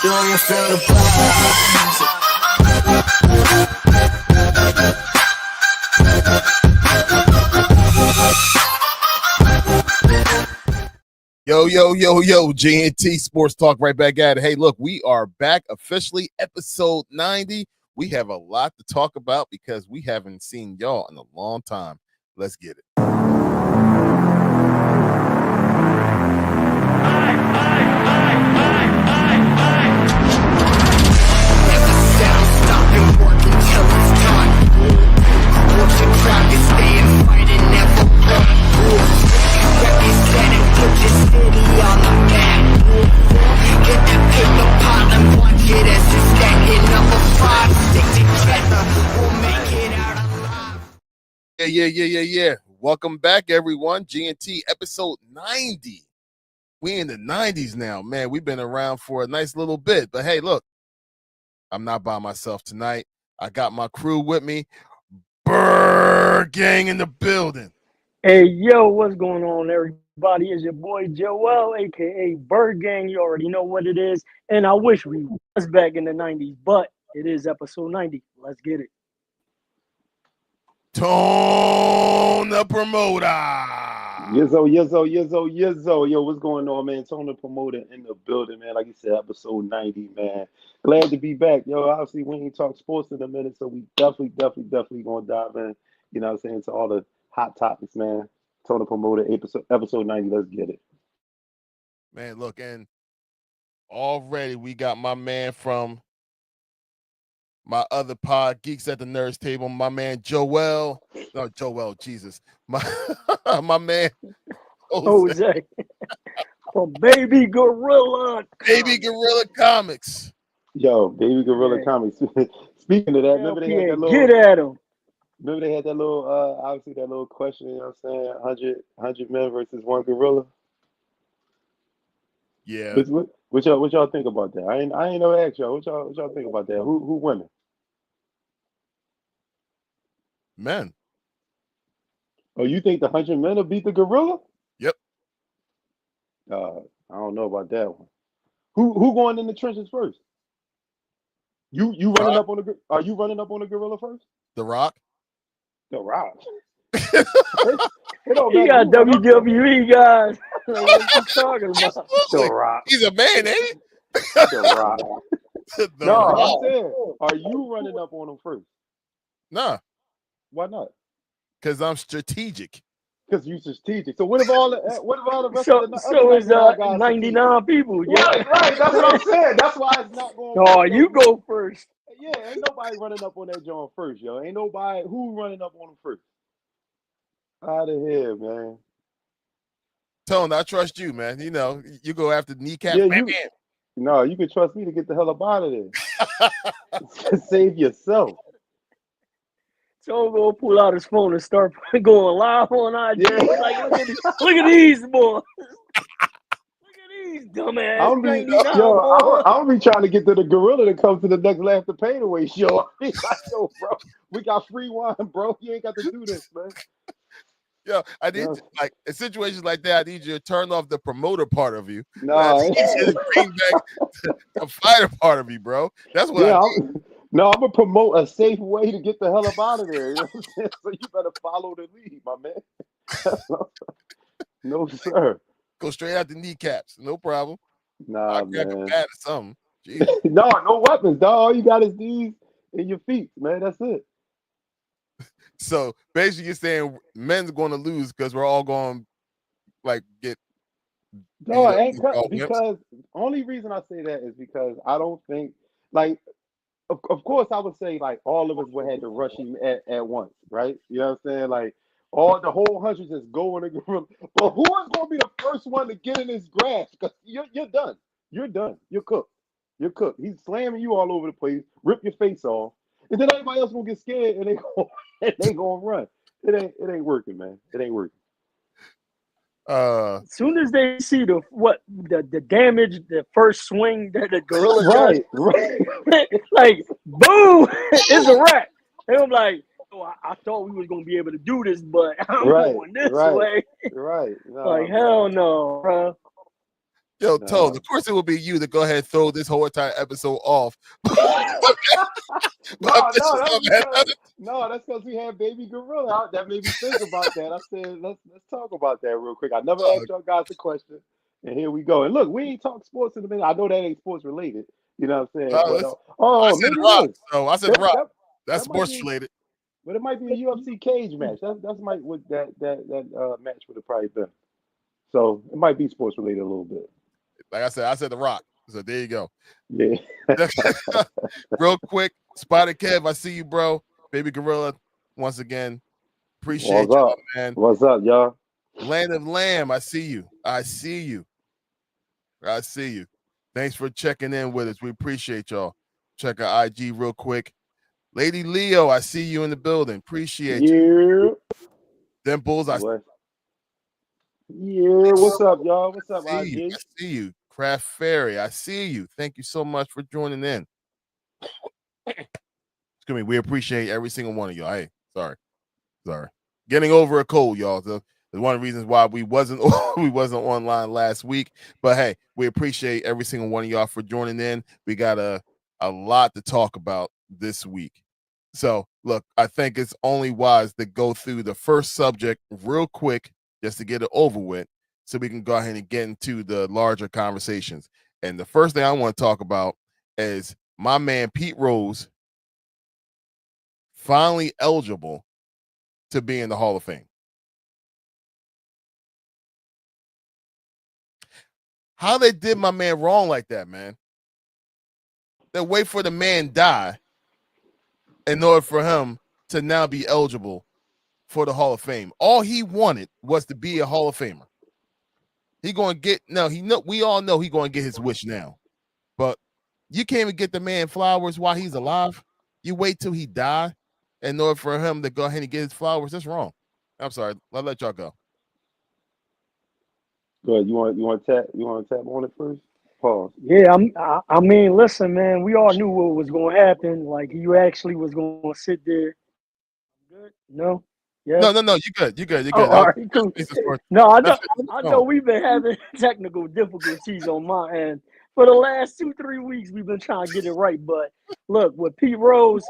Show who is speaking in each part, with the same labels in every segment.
Speaker 1: Do you feel the pulse?
Speaker 2: Yo, GNT Sportstalk right back at it. Hey, look, we are back officially, episode 90. We have a lot to talk about because we haven't seen y'all in a long time. Let's get it. Yeah. Welcome back, everyone. GNT episode 90. We in the 90s now, man. We've been around for a nice little bit. But hey, look, I'm not by myself tonight. I got my crew with me. Bird Gang in the building.
Speaker 3: Hey, yo, what's going on, everybody? It's your boy Joel, a.k.a. Bird Gang. You already know what it is. And I wish we was back in the 90s, but it is episode 90. Let's get it.
Speaker 2: Tone the promoter.
Speaker 4: Yizzo. Yo, what's going on, man? Tone the promoter in the building, man. Like you said, episode 90, man. Glad to be back. Yo, obviously, we ain't talk sports in a minute, so we definitely going to dive in, you know what I'm saying, to all the hot topics, man. Tone the promoter, episode 90. Let's get it.
Speaker 2: Man, look, and already we got my man from my other pod, Geeks at the Nerds Table, my man Joel. No, Joel, Jesus. My man
Speaker 3: Jose. From Baby Gorilla.
Speaker 2: Baby Gorilla Comics.
Speaker 4: Yo, Baby Gorilla Comics. Speaking of that, remember they had that little...
Speaker 3: Get at him.
Speaker 4: Remember they had that little, obviously that little question, you know what I'm saying, 100 men versus one gorilla?
Speaker 2: Yeah.
Speaker 4: What y'all think about that? I ain't never asked y'all. What y'all think about that? Who winning?
Speaker 2: Men.
Speaker 4: Oh, you think the 100 men will beat the gorilla?
Speaker 2: Yep.
Speaker 4: I don't know about that one. Who going in the trenches first? You running up on the? Are you running up on the gorilla first?
Speaker 2: The Rock.
Speaker 4: The Rock.
Speaker 3: He got WWE guys. Like, what you talking about?
Speaker 4: The Rock.
Speaker 2: He's a man, ain't he?
Speaker 4: The Rock.
Speaker 2: The
Speaker 4: No,
Speaker 2: Rock.
Speaker 4: I'm saying, are you running up on him first?
Speaker 2: Nah.
Speaker 4: Why not?
Speaker 2: Because I'm strategic.
Speaker 4: Because you strategic. So what if all the rest
Speaker 3: so,
Speaker 4: of the
Speaker 3: so is
Speaker 4: 99
Speaker 3: 99 people? Yeah.
Speaker 4: Right. That's what I'm saying. That's why it's not going.
Speaker 3: Oh, you go first.
Speaker 4: Yeah, ain't nobody running up on that joint first, yo. Ain't nobody who running up on him first. Out of here, man.
Speaker 2: Tone, I trust you, man. You know, you go after the kneecap.
Speaker 4: Yeah, no, you can trust me to get the hell up out of there. Save yourself.
Speaker 3: So go pull out his phone and start going live on IG. Yeah. Like, look at these boys. Look at these dumbass.
Speaker 4: I'll be trying to get to the gorilla to come to the next Laugh the Pain Away show. Yo, bro, we got free wine, bro. You ain't got to do this, man.
Speaker 2: Yo, I need to, like in situations like that. I need you to turn off the promoter part of you.
Speaker 4: No,
Speaker 2: I need you to bring back the fighter part of you, bro. That's what I need.
Speaker 4: I'm gonna promote a safe way to get the hell up out of there. You know what I'm saying? So you better follow the lead, my man. No, sir.
Speaker 2: Go straight out the kneecaps. No problem.
Speaker 4: Nah,
Speaker 2: I'll grab a bat or something.
Speaker 4: No weapons, dog. All you got is these in your feet, man. That's it.
Speaker 2: So basically, you're saying men's going to lose because we're all going like get.
Speaker 4: No, it ain't because only reason I say that is because I don't think like. Of course, I would say like all of us would have to rush him at once, right? You know what I'm saying? Like all the whole hundred just go in the gorilla. But who is going to be the first one to get in his grasp? Because you're done. You're done. You're cooked. You're cooked. He's slamming you all over the place, rip your face off, and then everybody else gonna get scared and they gonna run. It ain't working, man. It ain't working.
Speaker 3: As soon as they see the damage, the first swing that the gorilla does,
Speaker 4: right.
Speaker 3: like boom, it's a wrap. And I'm like, oh, I thought we was gonna be able to do this, but I'm going this way.
Speaker 4: Right. No,
Speaker 3: like hell no, bro.
Speaker 2: Yo, Tone, of course it will be you to go ahead and throw this whole entire episode off.
Speaker 4: That's because we had Baby Gorilla. That made me think about that. I said, let's talk about that real quick. I never asked y'all guys a question, and here we go. And look, we ain't talk sports in a minute. I know that ain't sports related. You know what I'm saying?
Speaker 2: I said
Speaker 4: maybe
Speaker 2: The Rock.
Speaker 4: it is.
Speaker 2: So I said The Rock. That's
Speaker 4: that might
Speaker 2: sports
Speaker 4: be,
Speaker 2: related.
Speaker 4: but it might be a UFC cage match. That's might what that match would have probably been. So it might be sports related a little bit.
Speaker 2: Like I said The Rock. So there you go.
Speaker 4: Yeah.
Speaker 2: Real quick, Spotted Kev, I see you, bro. Baby Gorilla, once again, appreciate you, man.
Speaker 4: What's up, y'all?
Speaker 2: Land of Lamb, I see you. I see you. Thanks for checking in with us. We appreciate y'all. Check our IG real quick. Lady Leo, I see you in the building. Appreciate you. Dimples, I
Speaker 4: what's up, y'all? What's up, IG?
Speaker 2: I see you. Craft Fairy, I see you. Thank you so much for joining in. Excuse me. We appreciate every single one of y'all. Hey, sorry. Getting over a cold, y'all. So it's one of the reasons why we wasn't online last week. But hey, we appreciate every single one of y'all for joining in. We got a lot to talk about this week. So look, I think it's only wise to go through the first subject real quick just to get it over with, so we can go ahead and get into the larger conversations. And the first thing I want to talk about is my man Pete Rose finally eligible to be in the Hall of Fame. How they did my man wrong like that, man? They wait for the man die in order for him to now be eligible for the Hall of Fame. All he wanted was to be a Hall of Famer. We all know he going to get his wish now. But you can't even get the man flowers while he's alive. You wait till he die in order for him to go ahead and get his flowers. That's wrong. I'm sorry. I'll let y'all go.
Speaker 4: Good. You want to tap on it first? Pause.
Speaker 3: Yeah, I mean, listen, man, we all knew what was going to happen. Like, you actually was going to sit there. Good? No? Yeah.
Speaker 2: No. You good. You good.
Speaker 3: Oh, all right, cool. No, I know we've been having technical difficulties on my end. For the last 2-3 weeks, we've been trying to get it right. But look, with Pete Rose,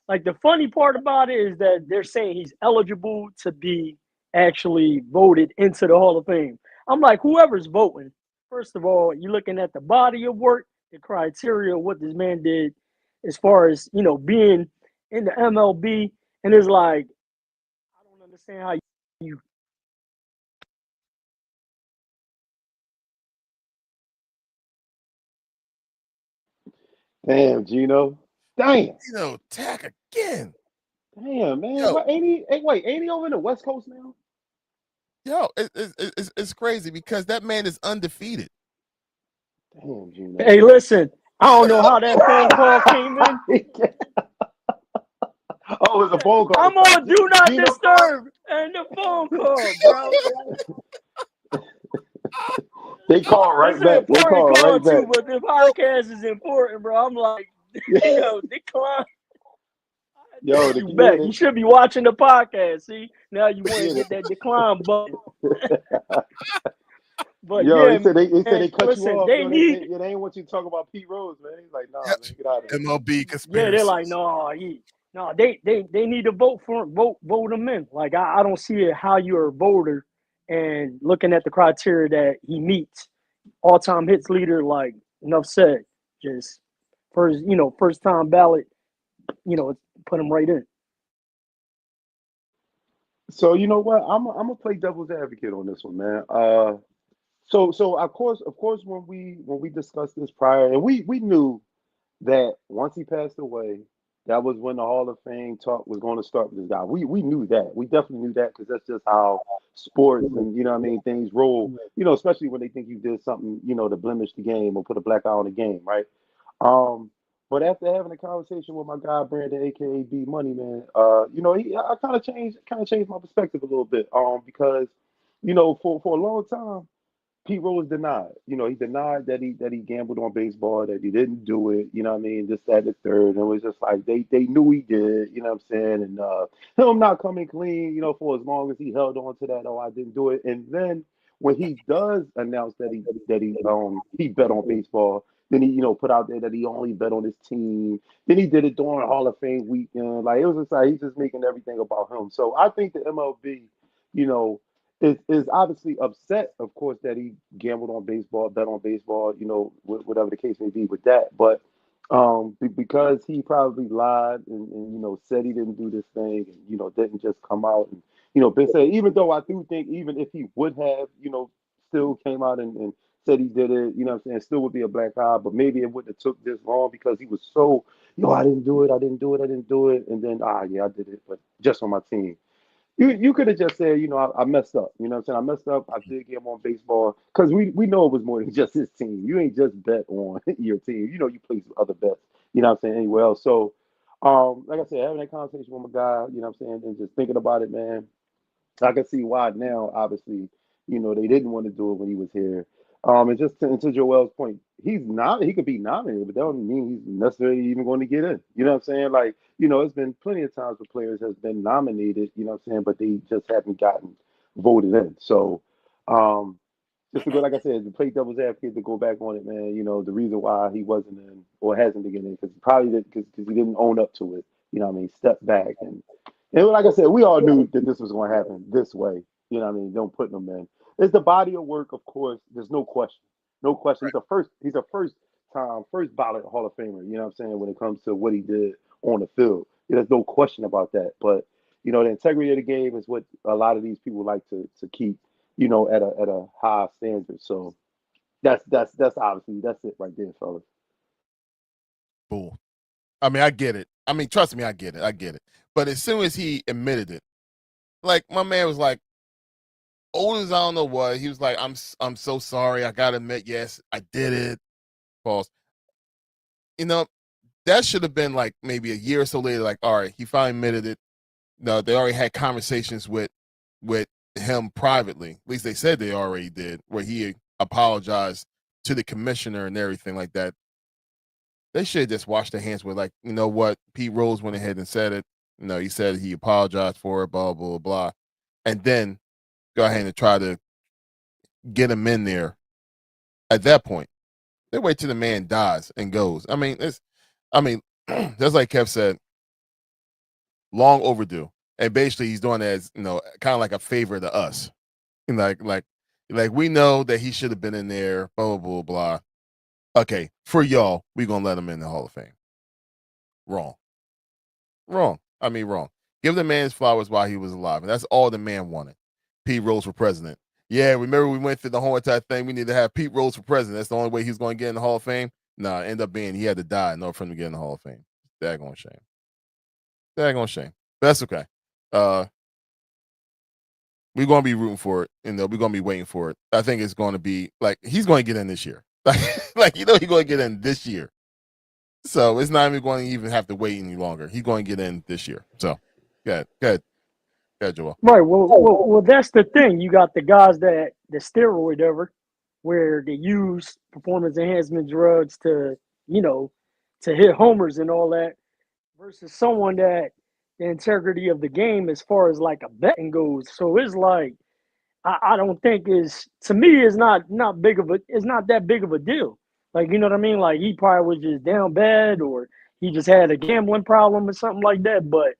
Speaker 3: like, the funny part about it is that they're saying he's eligible to be actually voted into the Hall of Fame. I'm like, whoever's voting, first of all, you're looking at the body of work, the criteria of what this man did as far as, being in the MLB. And it's like, I don't understand how you
Speaker 4: Damn, Gino. Damn.
Speaker 2: Gino, tack again.
Speaker 4: Damn, man. What, ain't he over in the West Coast now?
Speaker 2: Yo, it's crazy because that man is undefeated.
Speaker 4: Damn, Gino.
Speaker 3: Hey, listen, I don't know how that phone call came in.
Speaker 4: Oh, it's a phone call.
Speaker 3: I'm on Do Not Disturb and the phone call, bro.
Speaker 4: They call right back.
Speaker 3: They call right too, back. But the podcast is important, bro. I'm like, decline.
Speaker 4: Yo,
Speaker 3: you should be watching the podcast. See, now you want to get that decline button. But
Speaker 4: yo,
Speaker 3: yeah,
Speaker 4: they said they cut
Speaker 3: listen,
Speaker 4: you off.
Speaker 3: They
Speaker 4: ain't want you to talk about Pete Rose, man. He's like, nah, man, get out of here.
Speaker 2: MLB conspiracy.
Speaker 3: Yeah, they're like, no, they need to vote for him, vote him in. Like, I don't see it how you're a voter and looking at the criteria that he meets, all-time hits leader. Like, enough said. Just first time ballot. Put him right in.
Speaker 4: So you know what? I'm gonna play devil's advocate on this one, man. So of course when we discussed this prior, and we knew that once he passed away, that was when the Hall of Fame talk was going to start with this guy. We knew that. We definitely knew that because that's just how sports and things roll. Especially when they think you did something to blemish the game or put a black eye on the game, right? But after having a conversation with my guy Brandon, aka B Money, man, I kind of changed my perspective a little bit. Because for a long time, Pete Rose denied. He denied that he gambled on baseball, that he didn't do it. This, that, and the third. And it was just like they knew he did. You know what I'm saying? And him not coming clean. For as long as he held on to that, oh, I didn't do it. And then when he does announce that he bet on baseball, then he put out there that he only bet on his team. Then he did it during Hall of Fame weekend. Like it was just like he's just making everything about him. So I think the MLB, you know, is obviously upset, of course, that he gambled on baseball, bet on baseball, whatever the case may be with that. But because he probably lied and said he didn't do this thing and didn't just come out and been saying, even though I do think even if he would have still came out and said he did it, you know what I'm saying, still would be a black eye, but maybe it wouldn't have took this long because he was so, I didn't do it, I didn't do it, I didn't do it, and then yeah, I did it, but just on my team. You could have just said, I messed up. You know what I'm saying? I messed up. I did get him on baseball because we know it was more than just his team. You ain't just bet on your team. You play some other bets. You know what I'm saying? Anywhere else. So, like I said, having that conversation with my guy, you know what I'm saying, and just thinking about it, man, I can see why now. Obviously, they didn't want to do it when he was here. And just to Joel's point, he's not. He could be nominated, but that doesn't mean he's necessarily even going to get in. You know what I'm saying? Like, it's been plenty of times where players has been nominated. You know what I'm saying? But they just haven't gotten voted in. So, just to go, like I said, to play devil's advocate, to go back on it, man. The reason why he wasn't in or hasn't been in because because he didn't own up to it. You know what I mean? Step back and like I said, we all knew that this was going to happen this way. You know what I mean? Don't put them in. It's the body of work, of course. There's no question. No question. He's a first ballot Hall of Famer. You know what I'm saying? When it comes to what he did on the field, there's no question about that. But the integrity of the game is what a lot of these people like to keep. At a high standard. So that's obviously that's it right there, fellas.
Speaker 2: Bull. I mean, I get it. I mean, trust me, I get it. I get it. But as soon as he admitted it, like my man was like, old as I don't know what, he was like, I'm so sorry. I gotta admit, yes, I did it. False. That should have been like maybe a year or so later, like, all right, he finally admitted it. No, they already had conversations with him privately. At least they said they already did, where he apologized to the commissioner and everything like that. They should have just washed their hands with, like, you know what? Pete Rose went ahead and said it. He said he apologized for it, blah, blah, blah. And then go ahead and try to get him in there at that point. They wait till the man dies and goes. I mean, just like Kev said, long overdue. And basically he's doing it as, kind of like a favor to us. Like we know that he should have been in there, blah, blah, blah, blah. Okay, for y'all, we're going to let him in the Hall of Fame. Wrong. I mean, wrong. Give the man his flowers while he was alive. And that's all the man wanted. Pete Rose for president. Yeah, remember we went through the whole entire thing. We need to have Pete Rose for president. That's the only way he's going to get in the Hall of Fame. Nah, end up being he had to die in order for him to get in the Hall of Fame. Daggone shame. But that's okay. We're going to be rooting for it. We're going to be waiting for it. I think it's going to be like he's going to get in this year. Like he's going to get in this year. So it's not even going to even have to wait any longer. He's going to get in this year. So, go ahead, Joel.
Speaker 3: Right. Well, that's the thing. You got the guys that the steroid ever, where they use performance enhancement drugs to hit homers and all that, versus someone that the integrity of the game as far as like a betting goes. So it's like I don't think to me it's not that big of a deal. Like, you know what I mean? Like he probably was just down bad or he just had a gambling problem or something like that. But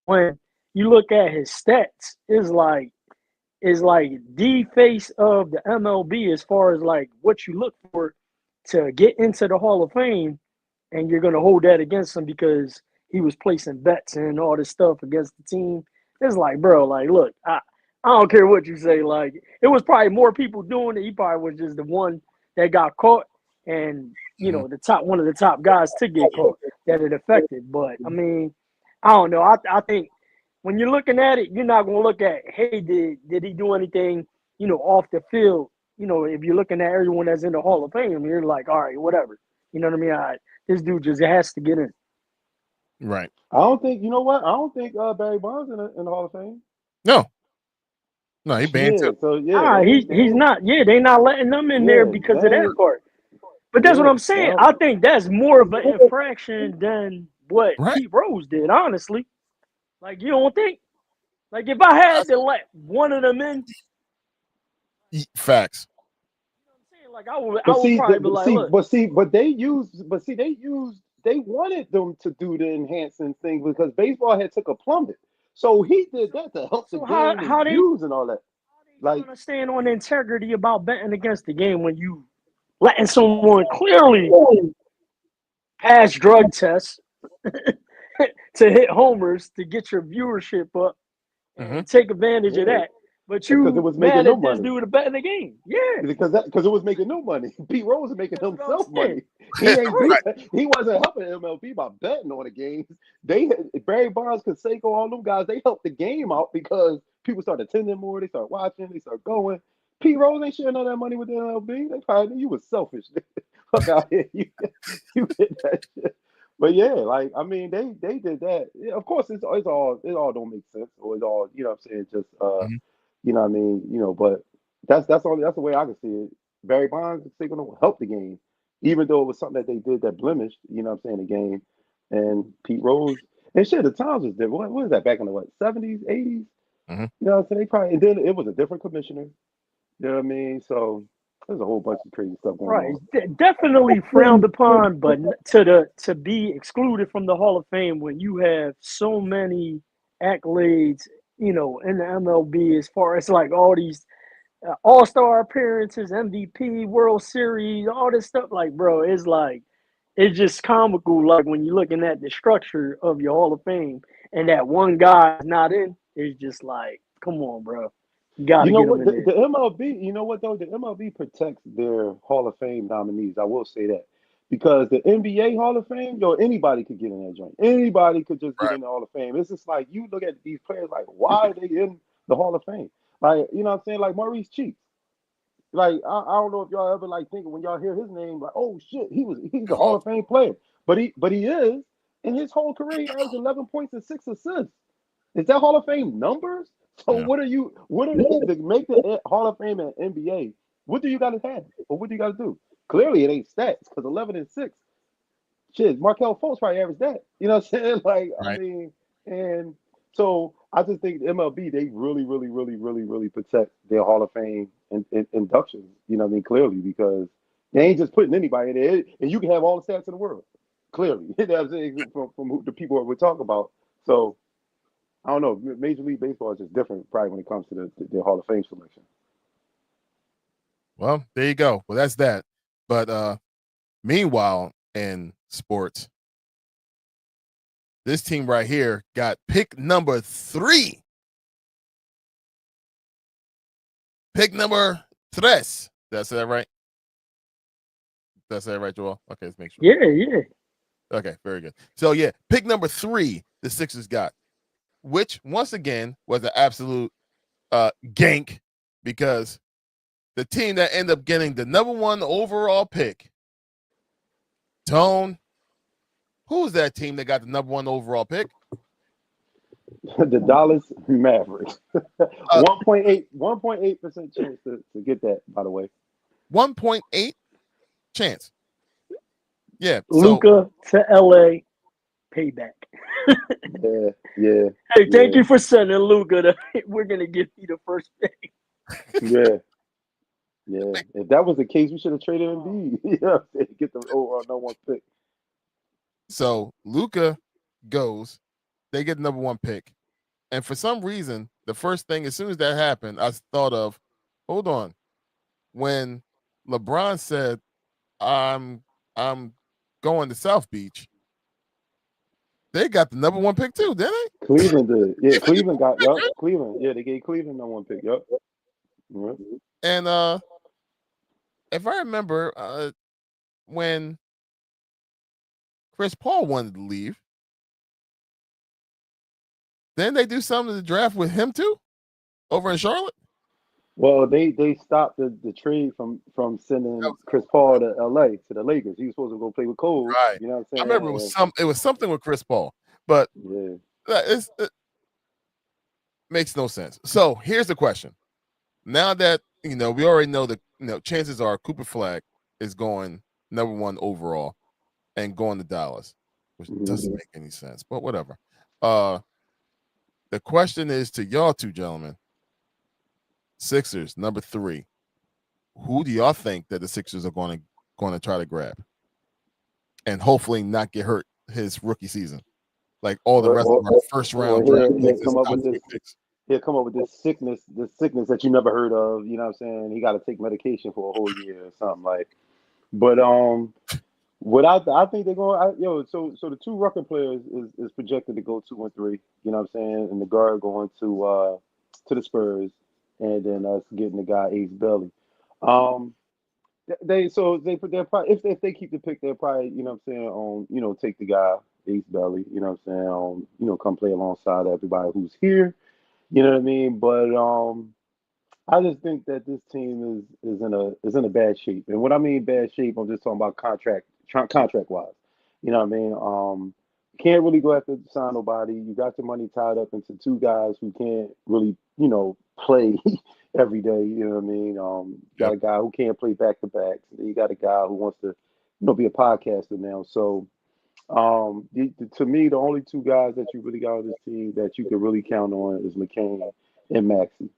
Speaker 3: when you look at his stats, it's like the face of the MLB as far as like what you look for to get into the Hall of Fame, and you're gonna hold that against him because he was placing bets and all this stuff against the team. It's like, bro, like, look, I don't care what you say. Like, it was probably more people doing it. He probably was just the one that got caught, and one of the top guys to get caught that it affected. But I mean, I don't know. I think when you're looking at it, you're not gonna look at, hey, did he do anything, off the field? If you're looking at everyone that's in the Hall of Fame, you're like, all right, whatever. You know what I mean? All right, this dude just has to get in.
Speaker 2: Right.
Speaker 4: I don't think you know what. I don't think Barry Bonds in the Hall of Fame.
Speaker 2: No, he banned too.
Speaker 4: So yeah,
Speaker 3: he's not. Yeah, they not letting them in there because of that part. But that's what I'm saying. I think that's more of an infraction than what Pete Rose did, honestly. Like, you don't think? Like, if I had to let one of them in,
Speaker 2: Facts.
Speaker 3: Like I would probably be like, look.
Speaker 4: They wanted them to do the enhancing thing because baseball had took a plummet. So he did that to help the game and views and all that.
Speaker 3: Like, gonna stand on integrity about betting against the game when you letting someone clearly pass drug tests to hit homers to get your viewership up and take advantage of that. But you mad at this dude to bet in the game. Yeah.
Speaker 4: Because it was making no money. Pete Rose was making himself money. He wasn't helping MLB by betting on the games. Barry Bonds, Canseco, all them guys, they helped the game out because people started attending more, they started watching, they started going. Pete Rose ain't sharing all that money with the MLB. They probably knew you was selfish. Fuck out here. You did that shit. But yeah, like I mean, they did that. Yeah, of course, it all don't make sense, or it's all, you know what I'm saying, just you know what I mean, but that's the way I can see it. Barry Bonds is going to help the game, even though it was something that they did that blemished, you know what I'm saying, the game. And Pete Rose and shit, the times was different. What was that back in the 70s, 80s? You know what I'm saying? They probably, and then it was a different commissioner. You know what I mean? So there's a whole bunch of crazy stuff going on.
Speaker 3: Definitely frowned upon, but to be excluded from the Hall of Fame when you have so many accolades, in the MLB, as far as like all these all-star appearances, MVP, World Series, all this stuff. Like, bro, it's just comical. Like when you're looking at the structure of your Hall of Fame and that one guy is not in, it's just like, come on, bro. You gotta get him in there.
Speaker 4: The MLB, you know what though? The MLB protects their Hall of Fame nominees. I will say that. Because the NBA Hall of Fame, anybody could get in that joint. Anybody could just get in the Hall of Fame. It's just like you look at these players like, why are they in the Hall of Fame? Like, you know what I'm saying? Like Maurice Cheeks. Like, I don't know if y'all ever like think when y'all hear his name, like, oh shit, he's a Hall of Fame player. But he is. In his whole career, he averaged 11 points and 6 assists. Is that Hall of Fame numbers? So what are you to make the Hall of Fame in NBA? What do you got to have? Or what do you got to do? Clearly, it ain't stats because 11 and 6. Shit, Markel Fultz probably averaged that. You know what I'm saying? Like, I mean, and so I just think the MLB, they really, really, really, really, really protect their Hall of Fame inductions. You know what I mean? Clearly, because they ain't just putting anybody in there. And you can have all the stats in the world. Clearly. You know what I'm saying? From the people we're talking about. So, I don't know. Major League Baseball is just different probably when it comes to the Hall of Fame selection.
Speaker 2: Well, there you go. Well, that's that. But meanwhile, in sports, this team right here got pick number 3. Pick number 3. Did I say that right? Did I say that right, Joel? Okay, let's make sure.
Speaker 3: Yeah.
Speaker 2: Okay, very good. So, yeah, pick number 3, the Sixers got, which, once again, was an absolute gank because the team that ended up getting the number 1 overall pick, Tone, who's that team that got the number 1 overall pick?
Speaker 4: The Dallas Mavericks. 1.8% chance to get that, by the way.
Speaker 2: 1.8 chance. Yeah.
Speaker 3: Luka to LA, payback.
Speaker 4: Yeah.
Speaker 3: Hey, thank you for sending Luka. We're gonna give you the first pick.
Speaker 4: Yeah. If that was the case, we should have traded Embiid. Get the overall number 1 pick.
Speaker 2: So Luka goes, they get the number 1 pick. And for some reason, the first thing, as soon as that happened, I thought of, hold on. When LeBron said, I'm going to South Beach, they got the number 1 pick too, didn't they?
Speaker 4: Cleveland did. Yeah, Cleveland got Cleveland. Yeah, they gave Cleveland number 1 pick. Yep.
Speaker 2: And if I remember, when Chris Paul wanted to leave, then they do something to the draft with him too, over in Charlotte.
Speaker 4: Well, they stopped the trade from sending Chris Paul to LA to the Lakers. He was supposed to go play with Cole.
Speaker 2: Right.
Speaker 4: You know what I'm saying?
Speaker 2: I remember it was something with Chris Paul, but it makes no sense. So here's the question: now that we already know that chances are Cooper Flag is going number 1 overall and going to Dallas, which doesn't make any sense, but whatever. The question is to y'all two gentlemen. Sixers, number 3. who do y'all think that the Sixers are going to try to grab, and hopefully not get hurt his rookie season, like all the rest of our first round draft picks and top 3 picks?
Speaker 4: He'll come up with this sickness that you never heard of. You know what I'm saying? He got to take medication for a whole year or something like. But I think they're going. So the two Rucker players is projected to go 2 and 3. You know what I'm saying? And the guard going to the Spurs, and then us getting the guy Ace Belly. They're probably if they keep the pick, they'll probably take the guy Ace Belly. You know what I'm saying? Come play alongside everybody who's here. You know what I mean? But I just think that this team is in a bad shape. And what I mean bad shape, I'm just talking about contract wise. You know what I mean? Can't really go after sign nobody. You got your money tied up into two guys who can't really, play every day. You know what I mean? Got a guy who can't play back to backs. You got a guy who wants to, be a podcaster now. So to me, the only two guys that you really got on this team that you can really count on is McCain and Maxey.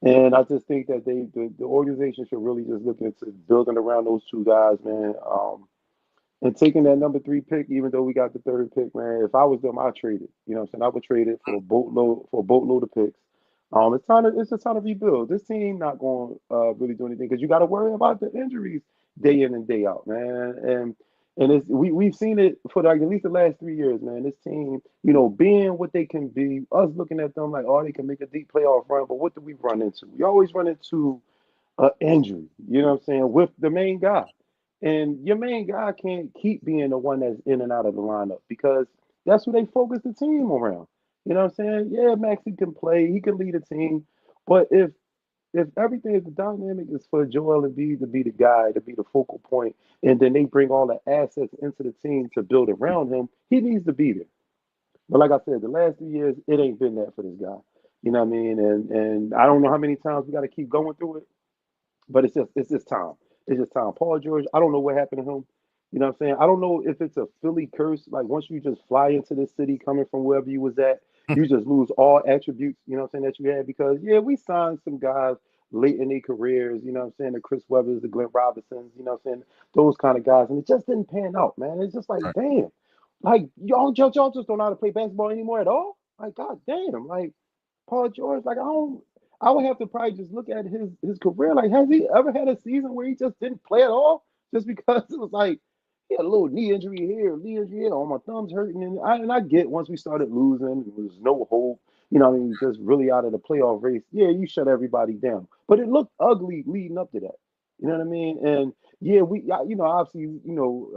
Speaker 4: And I just think that the organization should really just look into building around those two guys, man. And taking that number 3 pick, even though we got the 3rd pick, man. If I was them, I'd trade it. You know what I'm saying? I would trade it for a boatload of picks. It's just time to rebuild. This team not going to really do anything because you got to worry about the injuries day in and day out, man. And we've seen it for at least the last 3 years, man. This team, being what they can be, us looking at them like, oh, they can make a deep playoff run, but what do we run into? We always run into an injury, you know what I'm saying, with the main guy. And your main guy can't keep being the one that's in and out of the lineup because that's who they focus the team around. You know what I'm saying? Yeah, Maxie can play, he can lead a team, but if everything is the dynamic is for Joel Embiid to be the guy, to be the focal point, and then they bring all the assets into the team to build around him, he needs to be there. But like I said, the last 3 years, it ain't been that for this guy. You know what I mean? And I don't know how many times we got to keep going through it, but it's just time. It's just time. Paul George, I don't know what happened to him. You know what I'm saying? I don't know if it's a Philly curse. Like once you just fly into this city coming from wherever you was at, you just lose all attributes, you know what I'm saying, that you had because we signed some guys late in their careers, you know what I'm saying, the Chris Webbers, the Glenn Robinsons, you know what I'm saying, those kind of guys, and it just didn't pan out, man. It's just like, damn, like y'all just don't know how to play basketball anymore at all. Like, god damn, like Paul George, like I would have to probably just look at his career. Like, has he ever had a season where he just didn't play at all? Just because it was like he had a little knee injury here, oh, my thumb's hurting. And I get once we started losing, there was no hope. You know what I mean? Just really out of the playoff race. Yeah, you shut everybody down. But it looked ugly leading up to that. You know what I mean? And yeah, obviously,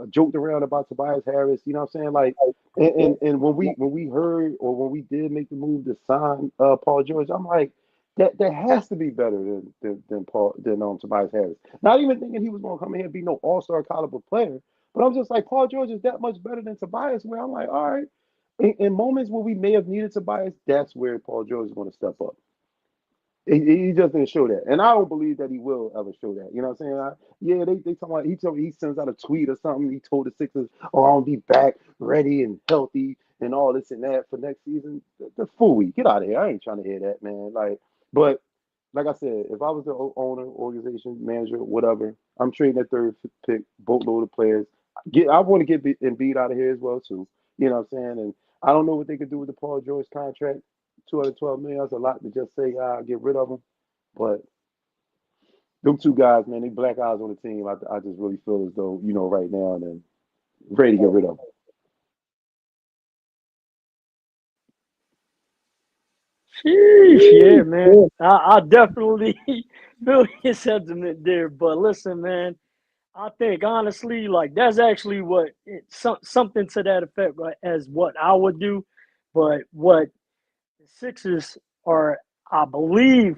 Speaker 4: joked around about Tobias Harris. You know what I'm saying? Like, and when we heard or when we did make the move to sign Paul George, I'm like, that has to be better than Tobias Harris. Not even thinking he was going to come in here and be no all-star caliber player, but I'm just like, Paul George is that much better than Tobias. Where I'm like, all right, in moments where we may have needed Tobias, that's where Paul George is going to step up. He just didn't show that, and I don't believe that he will ever show that. You know what I'm saying? They talking about. He told me he sends out a tweet or something. He told the Sixers, "Oh, I'll be back, ready and healthy, and all this and that for next season." The fooey, get out of here! I ain't trying to hear that, man. But like I said, if I was the owner, organization, manager, whatever, I'm trading that 3rd pick, boatload of players. I want to get Embiid out of here as well too. You know what I'm saying? And I don't know what they could do with the Paul George contract. $212 million. That's a lot to just say get rid of them. But them two guys, man, they black eyes on the team. I just really feel as though, right now, and then ready to get rid of them.
Speaker 3: Sheesh, yeah, man. I definitely feel your sentiment there. But listen, man, I think honestly, like that's actually something to that effect, right, as what I would do. But what the Sixers are, I believe,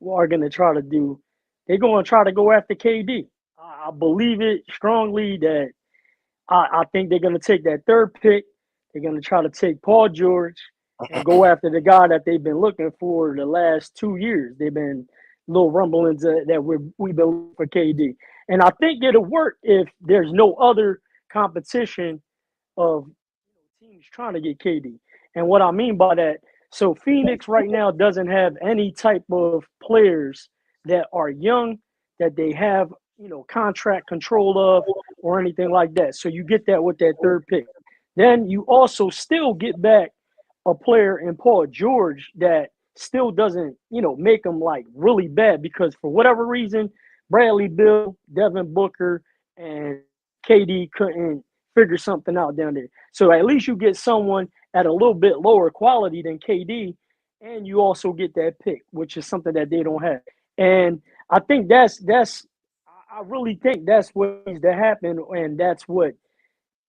Speaker 3: are going to try to do, they're going to try to go after KD. I believe it strongly that I think they're going to take that 3rd pick. They're going to try to take Paul George and go after the guy that they've been looking for the last 2 years. They've been little rumblings that we've been looking for KD. And I think it'll work if there's no other competition of teams trying to get KD. And what I mean by that, so Phoenix right now doesn't have any type of players that are young that they have, contract control of or anything like that. So you get that with that third pick. Then you also still get back a player in Paul George that still doesn't, make him like really bad because for whatever reason, Bradley Beal, Devin Booker, and KD couldn't figure something out down there. So at least you get someone at a little bit lower quality than KD, and you also get that pick, which is something that they don't have. And I think I really think that's what needs to happen, and that's what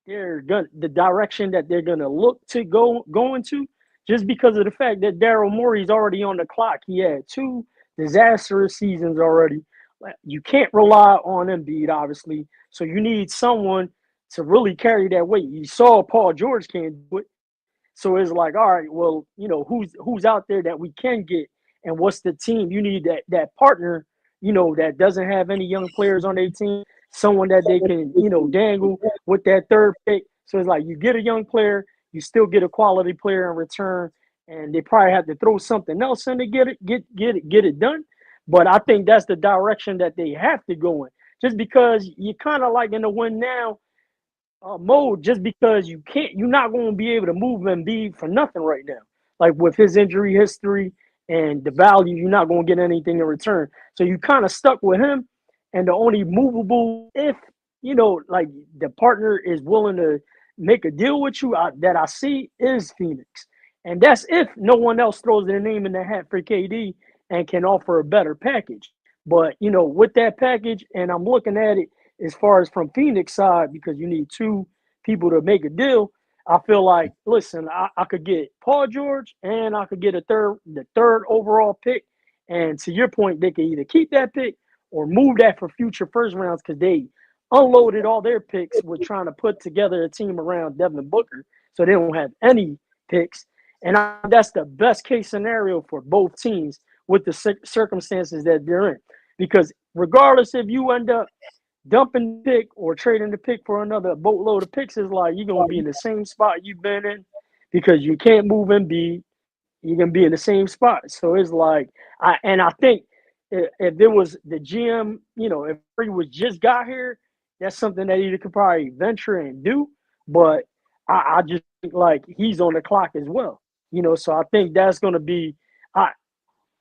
Speaker 3: the direction that they're gonna look to go into, just because of the fact that Daryl Morey's already on the clock. He had two disastrous seasons already. You can't rely on Embiid, obviously. So you need someone to really carry that weight. You saw Paul George can't do it. So it's like, all right, well, who's out there that we can get, and what's the team? You need that partner, that doesn't have any young players on their team, someone that they can, dangle with that third pick. So it's like you get a young player, you still get a quality player in return, and they probably have to throw something else in to get it done. But I think that's the direction that they have to go in. Just because you're kind of like in the win now mode, just because you're not going to be able to move Embiid for nothing right now. Like with his injury history and the value, you're not going to get anything in return. So you kind of stuck with him, and the only movable, if like the partner is willing to make a deal with you, that I see is Phoenix, and that's if no one else throws their name in the hat for KD and can offer a better package. But with that package, and I'm looking at it as far as from Phoenix side, because you need two people to make a deal. I feel like, listen, I could get Paul George and I could get the third overall pick. And to your point, they can either keep that pick or move that for future first rounds, because they unloaded all their picks with trying to put together a team around Devin Booker. So they don't have any picks. And that's the best case scenario for both teams with the circumstances that they're in. Because regardless if you end up dumping the pick or trading the pick for another boatload of picks, is like you're going to be in the same spot you've been in, because you can't move Embiid. You're going to be in the same spot. So it's like, I think if there was the GM, if he was just got here, that's something that he could probably venture and do. But I just think like he's on the clock as well, so I think that's going to be,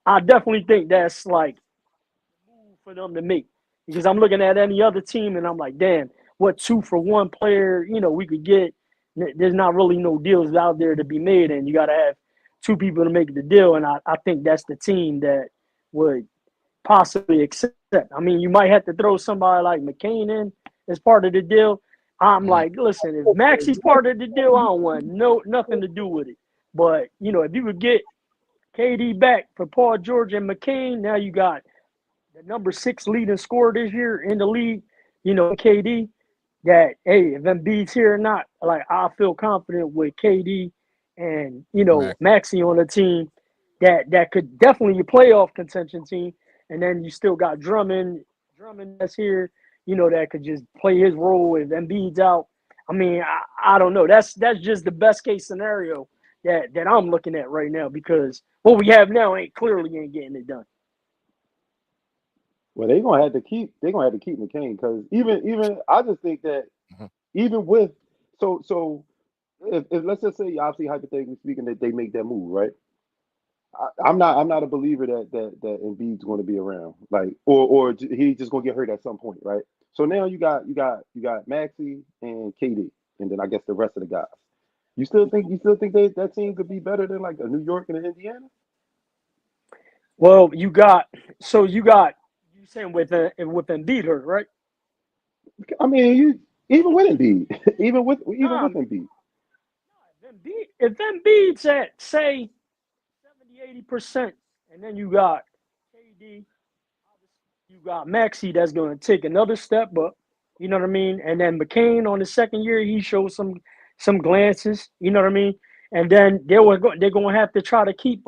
Speaker 3: I definitely think that's like a move for them to make. Because I'm looking at any other team and I'm like, damn, what 2-for-1 player, we could get. There's not really no deals out there to be made, and you got to have two people to make the deal. And I think that's the team that would possibly accept. I mean, you might have to throw somebody like McCain in as part of the deal. I'm like, listen, if Maxi's part of the deal, I don't want nothing to do with it. But, if you could get KD back for Paul George and McCain, now you got the number 6 leading scorer this year in the league, KD, that, hey, if Embiid's here or not, like, I feel confident with KD and, Maxey on the team that could definitely a playoff contention team. And then you still got Drummond that's here, that could just play his role if Embiid's out. I mean, I don't know. That's just the best case scenario that I'm looking at right now, because what we have now ain't getting it done.
Speaker 4: Well, they're gonna have to keep McCain, because even I just think that even with so if let's just say, obviously hypothetically speaking, that they make that move, right? I'm not a believer that Embiid's going to be around, like, or he's just going to get hurt at some point, right? So now you got Maxey and KD, and then I guess the rest of the guys. You still think that team could be better than like a New York and an Indiana?
Speaker 3: Well, you saying with Embiid hurt, right?
Speaker 4: I mean, you even with Embiid, even with Embiid.
Speaker 3: If Embiid's at say 70-80%, and then you got KD, you got Maxey that's going to take another step up. You know what I mean? And then McCain on the second year, he showed some glances. You know what I mean? And then they're going to have to try to keep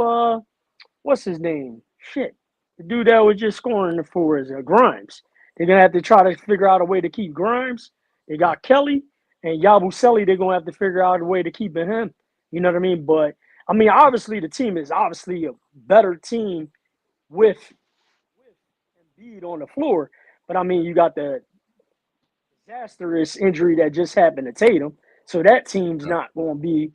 Speaker 3: what's his name? Shit, the dude that was just scoring for us, Grimes. They're going to have to try to figure out a way to keep Grimes. They got Kelly and Yabusele. They're going to have to figure out a way to keep him. You know what I mean? But I mean, obviously the team is obviously a better team with Embiid on the floor. But I mean, you got the disastrous injury that just happened to Tatum, so that team's not going to be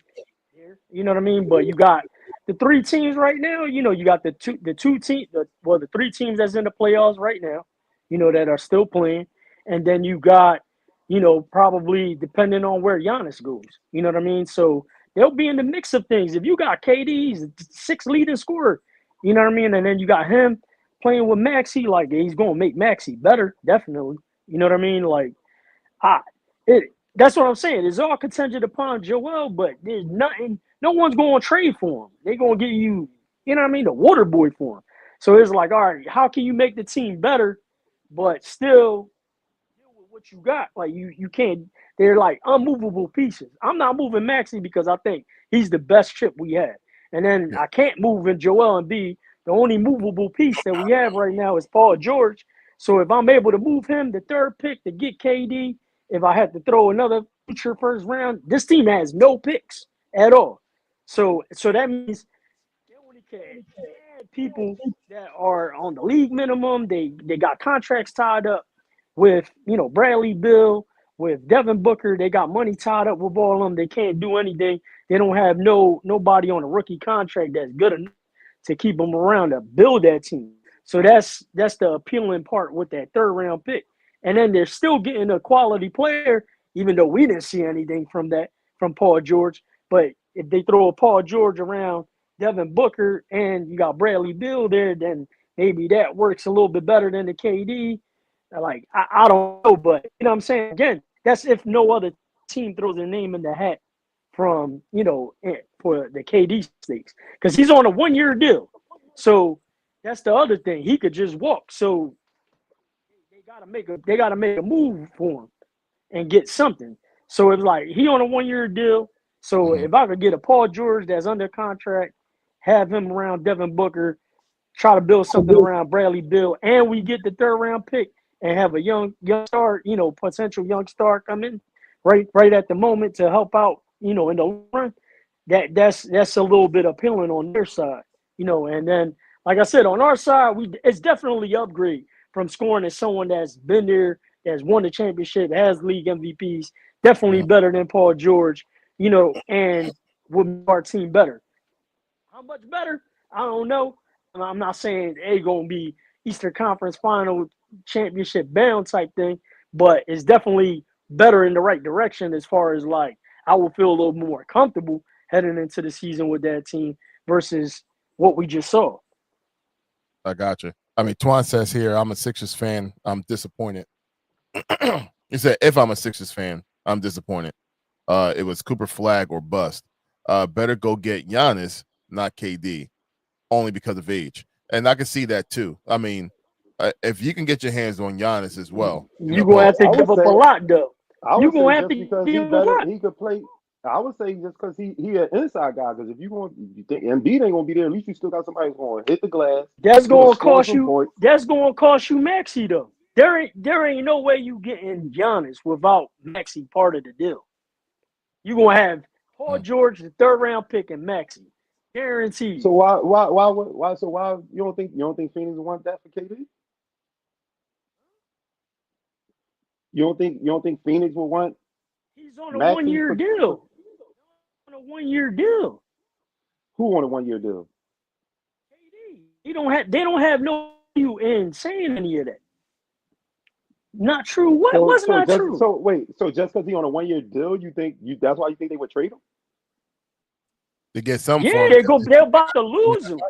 Speaker 3: here. You know what I mean? But you got the three teams right now. You know, you got the three teams that's in the playoffs right now. You know, that are still playing, and then you got, you know, probably depending on where Giannis goes. You know what I mean? So they'll be in the mix of things. If you got KD, he's the sixth leading scorer. You know what I mean? And then you got him playing with Maxey, like he's going to make Maxey better, definitely. You know what I mean? Like, I, that's what I'm saying. It's all contingent upon Joel, but there's nothing. No one's going to trade for him. They're going to give you, you know what I mean, the water boy for him. So it's like, all right, how can you make the team better, but still deal with what you got? Like you can't. They're like unmovable pieces. I'm not moving Maxey because I think he's the best chip we have, and then I can't move in Joel and B. The only movable piece that we have right now is Paul George. So if I'm able to move him, the third pick to get KD, if I had to throw another future first round, this team has no picks at all. So that means they only can add people that are on the league minimum. They got contracts tied up with, you know, Bradley Bill, with Devin Booker. They got money tied up with all of them. They can't do anything. They don't have nobody on a rookie contract that's good enough to keep them around to build that team. So that's the appealing part with that third round pick. And then they're still getting a quality player, even though we didn't see anything from Paul George. But if they throw a Paul George around Devin Booker and you got Bradley Beal there, then maybe that works a little bit better than the KD. Like, I don't know, but you know what I'm saying? Again, that's if no other team throws their name in the hat from, you know, for the KD stakes. Because he's on a 1-year deal. So that's the other thing. He could just walk. So they gotta make a move for him and get something. So it's like he on a 1-year deal. So if I could get a Paul George that's under contract, have him around Devin Booker, try to build something around Bradley Bill, and we get the third round pick and have a young star, you know, potential young star come in right at the moment to help out, you know, in the run. That's a little bit appealing on their side, you know. And then, like I said, on our side, it's definitely upgrade from scoring as someone that's been there, that's won the championship, has league MVPs. Definitely better than Paul George, you know, and would make our team better. How much better? I don't know. I'm not saying it's going to be Eastern Conference Final championship bound type thing, but it's definitely better in the right direction as far as, like, I will feel a little more comfortable heading into the season with that team versus what we just saw.
Speaker 2: I got you. I mean, Twan says here, I'm a Sixers fan. I'm disappointed. He said, if I'm a Sixers fan, I'm disappointed. It was Cooper Flag or bust. Better go get Giannis, not KD, only because of age. And I can see that too. I mean, if you can get your hands on Giannis as well,
Speaker 3: you're going to have to give up a lot, though.
Speaker 4: You're
Speaker 3: going
Speaker 4: to
Speaker 3: have to
Speaker 4: because
Speaker 3: give
Speaker 4: he better,
Speaker 3: a lot.
Speaker 4: he could play. I would say just because he an inside guy. Because if you think Embiid ain't gonna be there, at least you still got somebody who's gonna hit the glass.
Speaker 3: That's going to cost you.
Speaker 4: Points.
Speaker 3: That's going to cost you Maxey, though. There ain't no way you getting Giannis without Maxey part of the deal. You're going to have Paul George, the third round pick, and Maxey. Guaranteed.
Speaker 4: So why you don't think Phoenix want that for KD? You don't think Phoenix will want?
Speaker 3: He's on a 1-year deal. On a 1-year deal.
Speaker 4: Who on a 1-year deal?
Speaker 3: KD. They don't have no value in saying any of that. Not true. What's not true?
Speaker 4: So just because he's on a 1-year deal, that's why you think they would trade him?
Speaker 2: To get some
Speaker 3: they're about to lose him.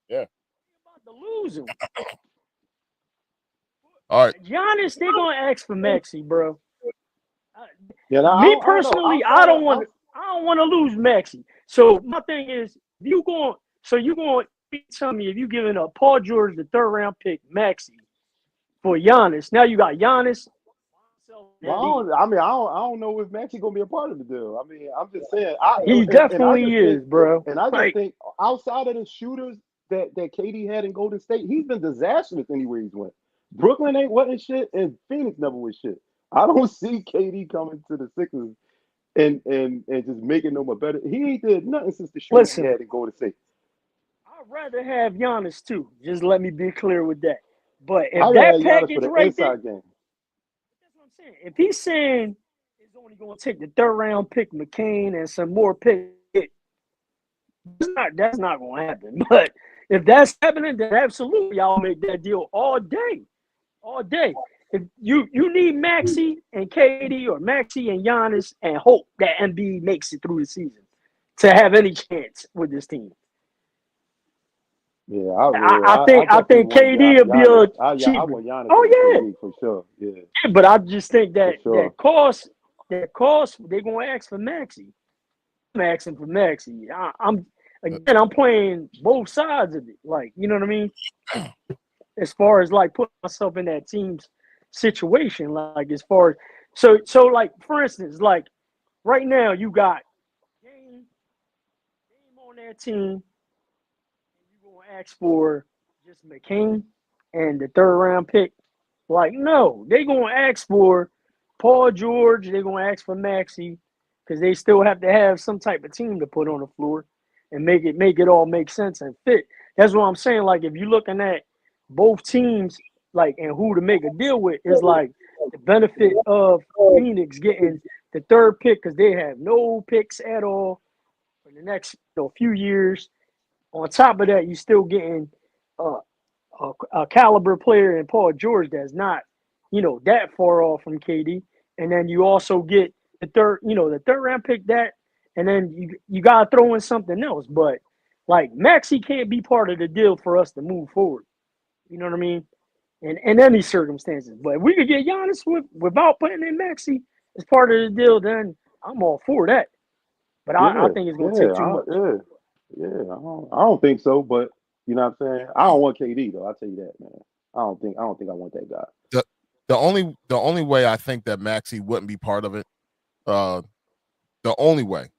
Speaker 2: Yeah.
Speaker 3: They're about to lose him.
Speaker 2: All right.
Speaker 3: Giannis, they're gonna ask for Maxey, bro.
Speaker 4: Me
Speaker 3: personally, I don't want to lose Maxey. So my thing is, you're going to tell me if you giving up Paul George, the third round pick, Maxey, for Giannis. Now you got Giannis.
Speaker 4: Well, I don't know if Maxey gonna be a part of the deal. I mean, I'm just saying.
Speaker 3: He definitely is, bro.
Speaker 4: And I just think outside of the shooters that KD had in Golden State, he's been disastrous anywhere he's went. Brooklyn wasn't shit, and Phoenix never was shit. I don't see KD coming to the Sixers and just making them a better. He ain't did nothing since the shooters he had in Golden State.
Speaker 3: I'd rather have Giannis too. Just let me be clear with that. But if
Speaker 4: I'd
Speaker 3: that
Speaker 4: rather Giannis for
Speaker 3: package
Speaker 4: the
Speaker 3: right there,
Speaker 4: inside game.
Speaker 3: that's what I'm saying. If he's saying he's only going to take the third round pick, McCain, and some more picks, that's not going to happen. But if that's happening, then absolutely, I'll make that deal all day. If you need Maxey and KD or Maxey and Giannis and hope that Embiid makes it through the season to have any chance with this team.
Speaker 4: Yeah,
Speaker 3: I
Speaker 4: definitely
Speaker 3: think
Speaker 4: want
Speaker 3: KD will be
Speaker 4: Giannis.
Speaker 3: a
Speaker 4: Yeah, I
Speaker 3: cheaper.
Speaker 4: want Giannis
Speaker 3: Oh
Speaker 4: over
Speaker 3: yeah.
Speaker 4: KD for sure. Yeah,
Speaker 3: But I just think
Speaker 4: for
Speaker 3: that
Speaker 4: sure.
Speaker 3: that cost they're gonna ask for Maxey. I'm asking for Maxey. I'm playing both sides of it. Like, you know what I mean? As far as like putting myself in that team's situation, like as far as so like for instance, like right now you got game on that team, and you're gonna ask for just McCain and the third round pick. Like, no, they're gonna ask for Paul George, they're gonna ask for Maxey, because they still have to have some type of team to put on the floor and make it all make sense and fit. That's what I'm saying. Like, if you're looking at both teams, like, and who to make a deal with, is like the benefit of Phoenix getting the third pick because they have no picks at all for the next few years. On top of that, you're still getting a caliber player in Paul George that's not, that far off from KD. And then you also get the third round pick that, and then you gotta throw in something else. But like Maxey can't be part of the deal for us to move forward. You know what I mean? In any circumstances. But if we could get Giannis without putting in Maxey as part of the deal, then I'm all for that. But I think it's gonna take too much.
Speaker 4: I don't think so, but you know what I'm saying. I don't want KD though. I'll tell you that, man. I don't think I want that guy.
Speaker 2: The only way I think that Maxey wouldn't be part of it, the only way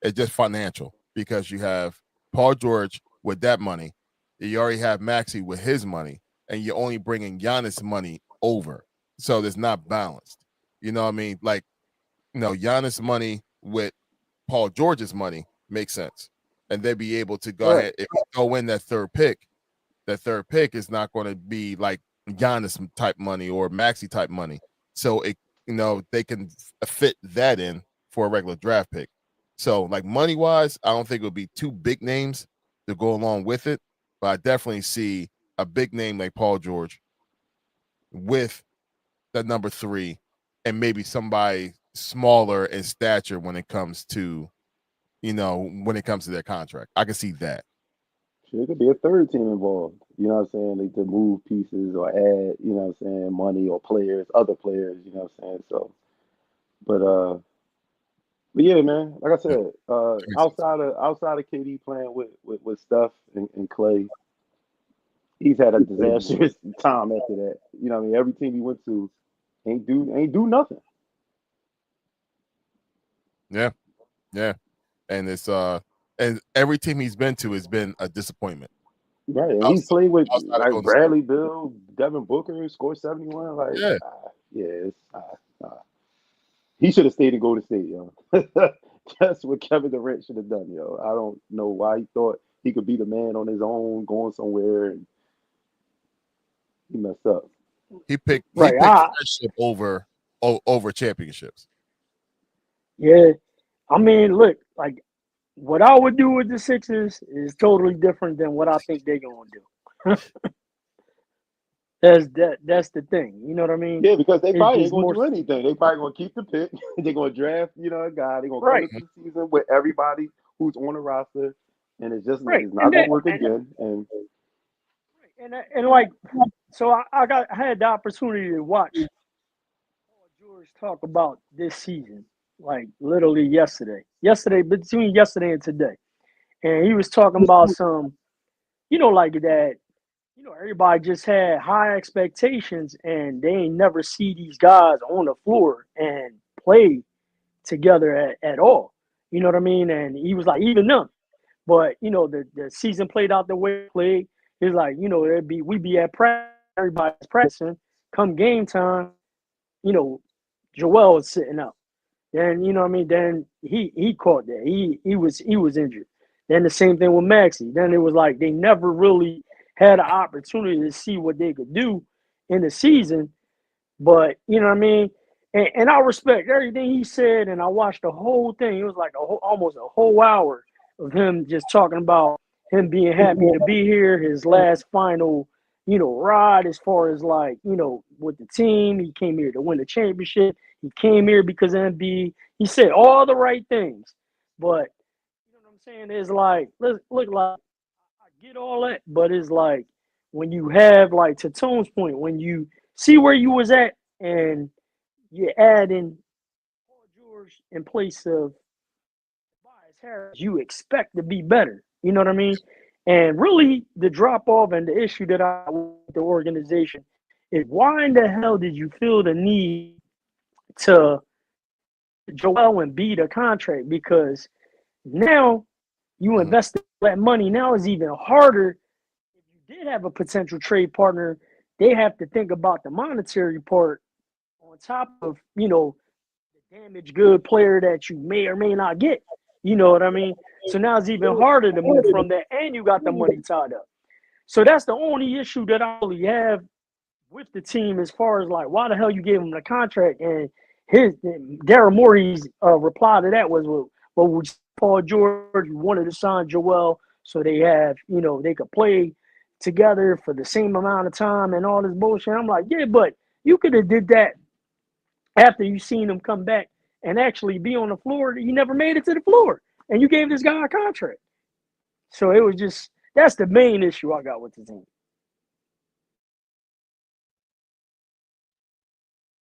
Speaker 2: is just financial, because you have Paul George with that money, you already have Maxey with his money, and you're only bringing Giannis money over, so it's not balanced. You know what I mean? Like, Giannis money with Paul George's money makes sense, and they'd be able to go ahead if you go in that third pick. That third pick is not going to be like Giannis type money or Maxey type money, so they can fit that in for a regular draft pick. So, like, money wise, I don't think it would be two big names to go along with it, but I definitely see a big name like Paul George with the number 3, and maybe somebody smaller in stature when it comes to their contract. I can see that.
Speaker 4: Sure, it could be a third team involved. You know what I'm saying? They could move pieces or add, you know what I'm saying, money or players, other players, you know what I'm saying? So, but yeah, man, like I said, outside of KD playing with Steph and Clay, he's had a disastrous time after that. You know what I mean? Every team he went to ain't do nothing.
Speaker 2: Yeah. And it's and every team he's been to has been a disappointment.
Speaker 4: Right, and he's played with
Speaker 2: outside of
Speaker 4: like
Speaker 2: Golden
Speaker 4: Bradley Bill, Devin Booker, scored 71. Like,
Speaker 2: Yeah.
Speaker 4: He should have stayed in Golden State, yo. That's what Kevin Durant should have done, yo. I don't know why he thought he could be the man on his own, going somewhere, and he messed up.
Speaker 2: He picked friendship over championships.
Speaker 3: Yeah. I mean, look, like what I would do with the Sixers is totally different than what I think they're gonna do. That's the thing. You know what I mean?
Speaker 4: Yeah, because they
Speaker 3: It's
Speaker 4: probably
Speaker 3: just
Speaker 4: ain't gonna
Speaker 3: more
Speaker 4: do anything. They probably gonna keep the pick. They're gonna draft, a guy. They're gonna come
Speaker 3: right,
Speaker 4: into the season with everybody who's on the roster, and it's
Speaker 3: right,
Speaker 4: not gonna work again.
Speaker 3: and like, so I had the opportunity to watch Paul George talk about this season, like literally yesterday between yesterday and today, and he was talking about some, like that. Everybody just had high expectations, and they ain't never see these guys on the floor and play together at all. You know what I mean? And he was like, even them. But the season played out the way it played. It's like we'd be at practice, everybody's practicing. Come game time, you know, Joel was sitting out. Then you know what I mean. Then he caught that. He was injured. Then the same thing with Maxey. Then it was like they never really had an opportunity to see what they could do in the season. But you know what I mean? And I respect everything he said, and I watched the whole thing. It was like almost a whole hour of him just talking about him being happy to be here, his last final, ride as far as like, with the team. He came here to win the championship. He came here because of Embiid. He said all the right things. But you know what I'm saying? It's like, look like I get all that, but it's like when you have, like, to Tone's point, when you see where you was at and you add in Paul George in place of Tobias Harris, you expect to be better. You know what I mean? And really, the drop off and the issue that I have with the organization is, why in the hell did you feel the need to Joel Embiid a contract? Because now you invested that money. Now it's even harder. If you did have a potential trade partner, they have to think about the monetary part on top of, the damaged good player that you may or may not get. You know what I mean? So now it's even harder to move from that, and you got the money tied up. So that's the only issue that I really have with the team, as far as like, why the hell you gave him the contract? And Daryl Morey's reply to that was, well, we Paul George wanted to sign Joel so they have, they could play together for the same amount of time and all this bullshit. I'm like, yeah, but you could have did that after you seen him come back and actually be on the floor. He never made it to the floor, and you gave this guy a contract. So it was just, that's the main issue I got with the team.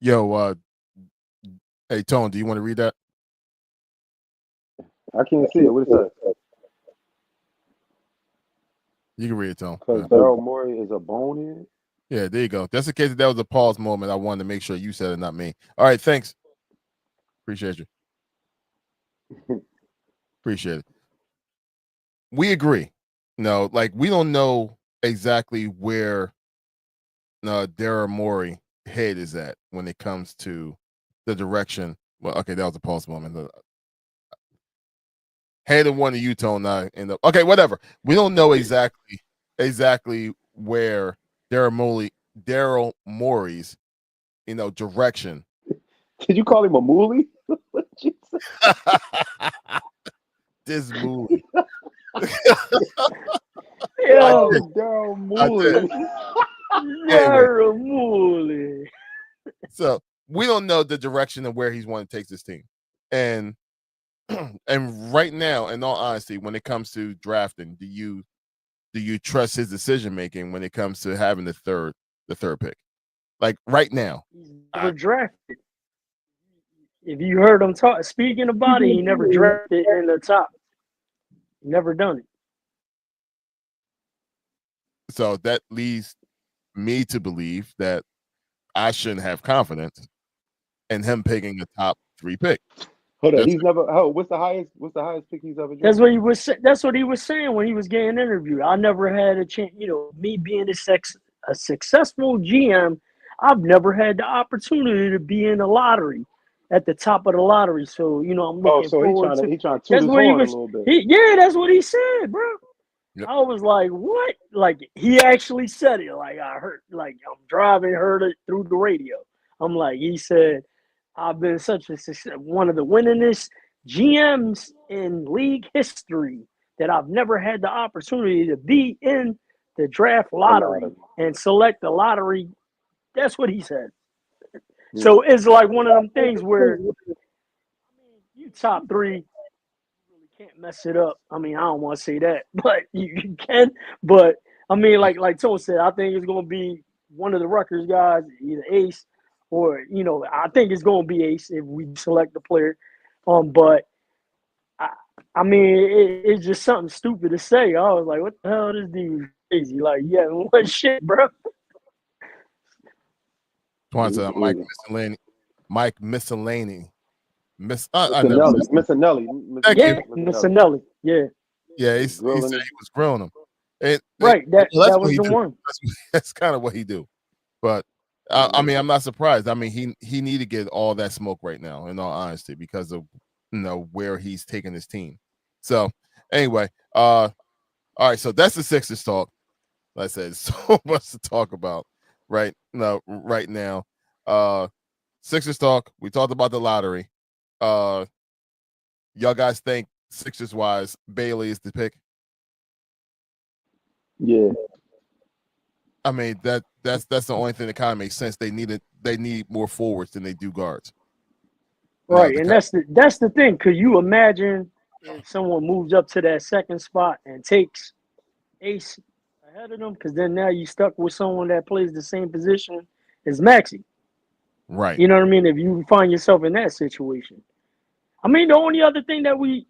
Speaker 2: Yo, hey Tone, do you want to read that?
Speaker 4: I can't see it. What is that?
Speaker 2: You can read it, Tone.
Speaker 4: Because Daryl Morey is a bonehead.
Speaker 2: Yeah, there you go. That's the case. That was a pause moment. I wanted to make sure you said it, not me. All right, thanks. Appreciate you. Appreciate it. We agree. No, like, we don't know exactly where Daryl Morey head is at when it comes to the direction. Well, okay, that was a pause moment. Head of one of you, Tone. Okay, whatever. We don't know exactly where Daryl Morey's, direction.
Speaker 4: Did you call him a moolie?
Speaker 2: This movie.
Speaker 3: Yo,
Speaker 4: Daryl Morey.
Speaker 3: Daryl Morey.
Speaker 2: So we don't know the direction of where he's want to take this team, and right now, in all honesty, when it comes to drafting, do you trust his decision making when it comes to having the third pick? Like right now,
Speaker 3: He's never drafted. If you heard him speaking about it, he never drafted in the top. Never done it.
Speaker 2: So that leads me to believe that I shouldn't have confidence in him picking a top 3 pick.
Speaker 4: Hold on, he's never. What's the highest pick he's ever drafted?
Speaker 3: That's what he was saying when he was getting interviewed. I never had a chance. Me being a successful GM, I've never had the opportunity to be in the lottery, at the top of the lottery. So I'm looking forward to.
Speaker 4: He trying to toot his horn a little bit.
Speaker 3: That's what he said, bro. Yep. I was like, what? Like, he actually said it. Like, I heard, like, I'm driving, heard it through the radio. I'm like, he said, I've been such a success, one of the winningest GMs in league history, that I've never had the opportunity to be in the draft lottery and select the lottery. That's what he said. Yeah. So it's like one of them things where, you top 3, can't mess it up. I mean, I don't want to say that, but you can. But I mean, like Tone said, I think it's going to be one of the Rutgers guys, either Ace or I think it's going to be Ace if we select the player. But I mean, it's just something stupid to say. I was like, what the hell? This dude is crazy. Like, yeah, what shit, bro?
Speaker 2: Mike Miscellany.
Speaker 4: Missinelli.
Speaker 3: Yeah.
Speaker 2: Yeah, he said he was grilling him.
Speaker 3: Right, that was the one.
Speaker 2: That's kind of what he do. But I mean, I'm not surprised. I mean, he need to get all that smoke right now, in all honesty, because of where he's taking his team. So anyway, all right. So that's the Sixers talk. like I said, so much to talk about right now. Sixers talk. We talked about the lottery. Y'all guys think Sixers wise, Bailey is the pick?
Speaker 4: Yeah.
Speaker 2: I mean that's the only thing that kind of makes sense. They need more forwards than they do guards.
Speaker 3: Right, and that's the thing. Could you imagine if someone moves up to that second spot and takes Ace ahead of them? Because then now you stuck with someone that plays the same position as Maxey.
Speaker 2: Right.
Speaker 3: You know what I mean? If you find yourself in that situation. I mean, the only other thing that we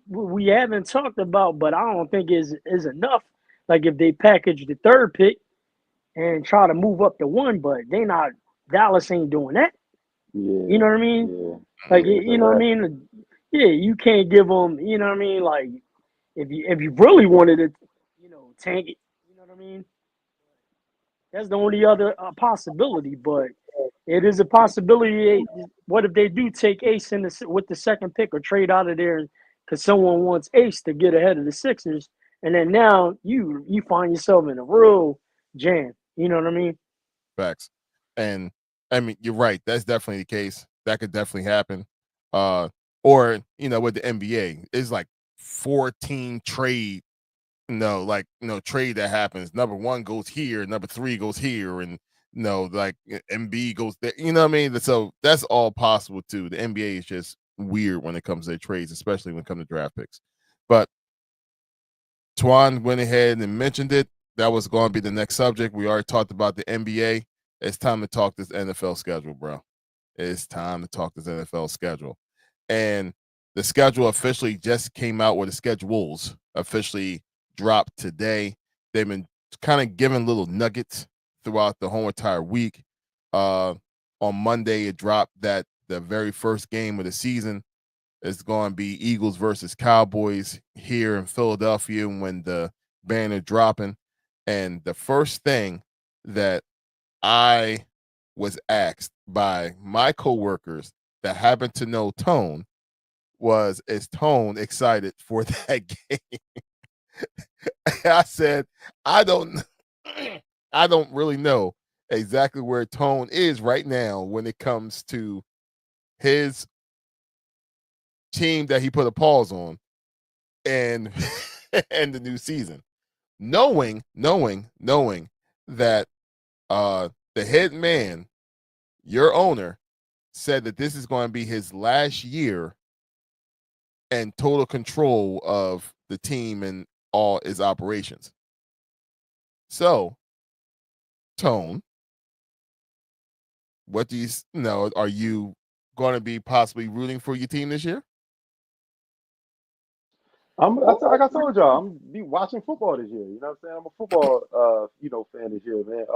Speaker 3: haven't talked about, but I don't think is enough. Like if they package the third pick and try to move up to one, but they not Dallas ain't doing that.
Speaker 4: Yeah.
Speaker 3: You know what I mean?
Speaker 4: Yeah.
Speaker 3: Like
Speaker 4: Yeah,
Speaker 3: you know what I mean? Yeah, you can't give them. You know what I mean? Like if you really wanted to, tank it. You know what I mean? That's the only other possibility. But it is a possibility. What if they do take Ace with the second pick or trade out of there because someone wants Ace to get ahead of the Sixers, and then now you find yourself in a real jam. You know what I mean?
Speaker 2: Facts. And I mean, you're right. That's definitely the case. That could definitely happen. Or with the NBA, it's like 14 trade. Trade that happens. Number one goes here, number three goes here, and like MB goes there. You know what I mean? So that's all possible too. The NBA is just weird when it comes to their trades, especially when it comes to draft picks. But Twan went ahead and mentioned it. That was going to be the next subject. We already talked about the NBA. It's time to talk this NFL schedule, bro. It's time to talk this NFL schedule. And the schedule officially just came out, where the schedules officially dropped today. They've been kind of giving little nuggets throughout the whole entire week. On Monday, it dropped that the very first game of the season is going to be Eagles versus Cowboys here in Philadelphia when the banner dropping. And the first thing that I was asked by my coworkers that happen to know Tone was, is Tone excited for that game? I said, I don't really know exactly where Tone is right now when it comes to his team that he put a pause on and and the new season. Knowing that the head man, your owner, said that this is going to be his last year and total control of the team and all its operations. So, Tone, what do you know? Are you going to be possibly rooting for your team this year?
Speaker 4: Like I told y'all, I'm be watching football this year. You know what I'm saying? I'm a football, fan this year, man.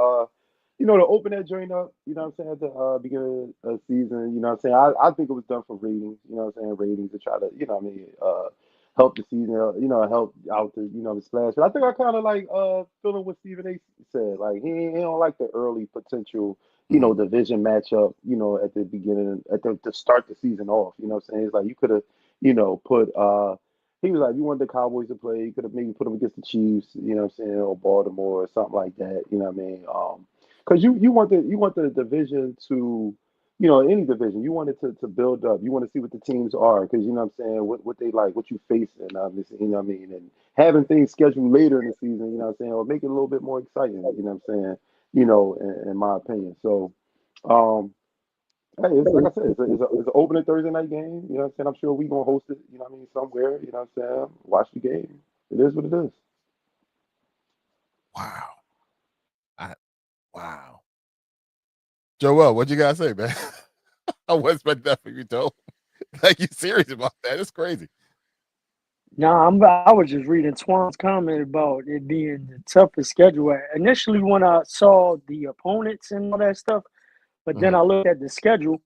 Speaker 4: To open that joint up, you know what I'm saying, at the beginning of the season, you know what I'm saying? I think it was done for ratings, you know what I'm saying, ratings to try to, help the season, help out the splash. But I think I kind of like feeling what Stephen A said. Like he don't like the early potential, division matchup, at the beginning, to start the season off. You know what I'm saying? It's like you could have, put he was like, you want the Cowboys to play, you could have maybe put them against the Chiefs, you know what I'm saying, or Baltimore or something like that, you know what I mean? Because you want the division to, any division, you want it to build up. You want to see what the teams are, because you know what I'm saying, what they like, what you face, and you know what I mean, and having things scheduled later in the season, you know what I'm saying, will make it a little bit more exciting, you know what I'm saying, in my opinion. So, hey, it's like I said, it's an opening Thursday night game. You know what I'm saying? I'm sure we gonna host it. You know what I mean? Somewhere. You know what I'm saying? Watch the game. It is what it is.
Speaker 2: Wow. Wow. Joel, what you gotta say, man? I wasn't expecting that for you, Joe. Like, you serious about that? It's crazy.
Speaker 3: No, I was just reading Twan's comment about it being the toughest schedule. Initially, when I saw the opponents and all that stuff, but then I looked at the schedule.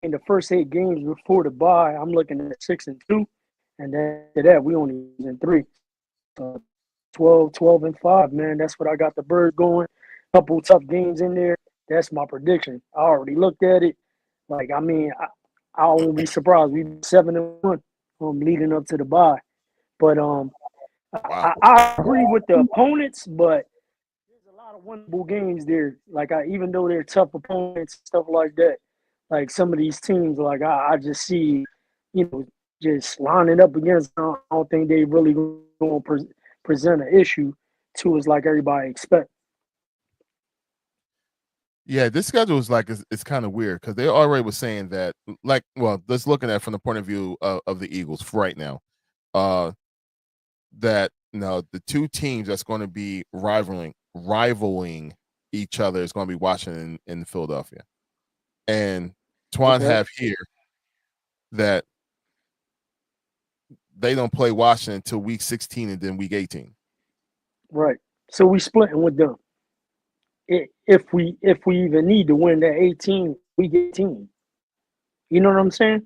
Speaker 3: In the first 8 games before the bye, I'm looking at 6-2, and then after that, we only in 3. So 12-5, man. That's what I got the bird going. Couple tough games in there. That's my prediction. I already looked at it. Like, I mean, I won't be surprised. We 7-1 leading up to the bye. But
Speaker 2: Wow.
Speaker 3: I agree with the opponents, but there's a winnable games there. Like even though they're tough opponents, stuff like that. Like some of these teams, like I just see, just lining up against. I don't think they really going to present an issue to us like everybody expect.
Speaker 2: Yeah, this schedule is like it's kind of weird because they already was saying that, like, well, let's look at that from the point of view of the Eagles for right now. That the two teams that's going to be rivaling each other is going to be Washington and Philadelphia. And Twan have here that they don't play Washington until week 16 and then week 18.
Speaker 3: Right. So we splitting with them. If we even need to win that 18, week 18. You know what I'm saying?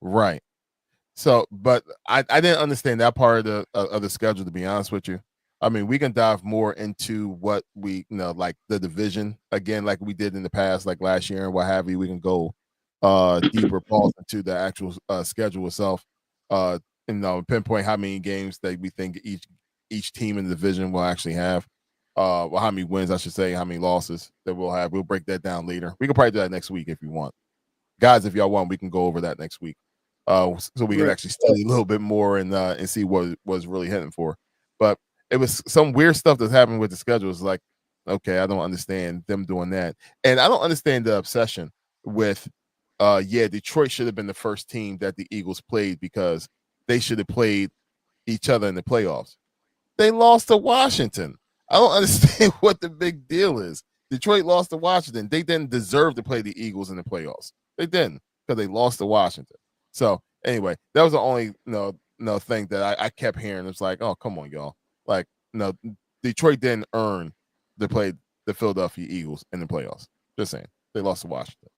Speaker 2: Right. So, but I didn't understand that part of the schedule, to be honest with you. I mean, we can dive more into what we like the division again, like we did in the past, like last year and what have you. We can go deeper balls into the actual schedule itself. Pinpoint how many games that we think each team in the division will actually have. Well, how many wins, I should say, how many losses that we'll have. We'll break that down later. We can probably do that next week if you want. Guys, if y'all want, we can go over that next week. So we can actually study a little bit more and see what was really hitting for. But it was some weird stuff that's happened with the schedule. It's like, okay, I don't understand them doing that. And I don't understand the obsession with, Detroit should have been the first team that the Eagles played because they should have played each other in the playoffs. They lost to Washington. I don't understand what the big deal is. Detroit lost to Washington. They didn't deserve to play the Eagles in the playoffs. They didn't because they lost to Washington. So anyway, that was the only thing that I kept hearing. It's like, oh, come on, y'all. Like, no, Detroit didn't earn to play the Philadelphia Eagles in the playoffs. Just saying. They lost to Washington.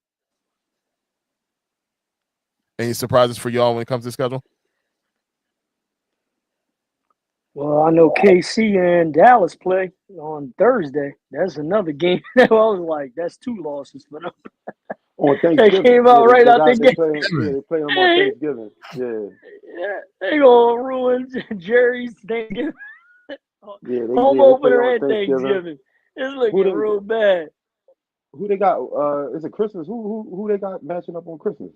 Speaker 2: Any surprises for y'all when it comes to the schedule?
Speaker 3: Well, I know KC and Dallas play on Thursday. That's another game. I was like, that's 2 losses for them.
Speaker 4: On Thanksgiving.
Speaker 3: They came out right out the game.
Speaker 4: They play them on Thanksgiving.
Speaker 3: Yeah, they gonna ruin Jerry's Thanksgiving. Home opener at Thanksgiving. It's looking real bad.
Speaker 4: Who they got? Is it Christmas? Who they got matching up on Christmas?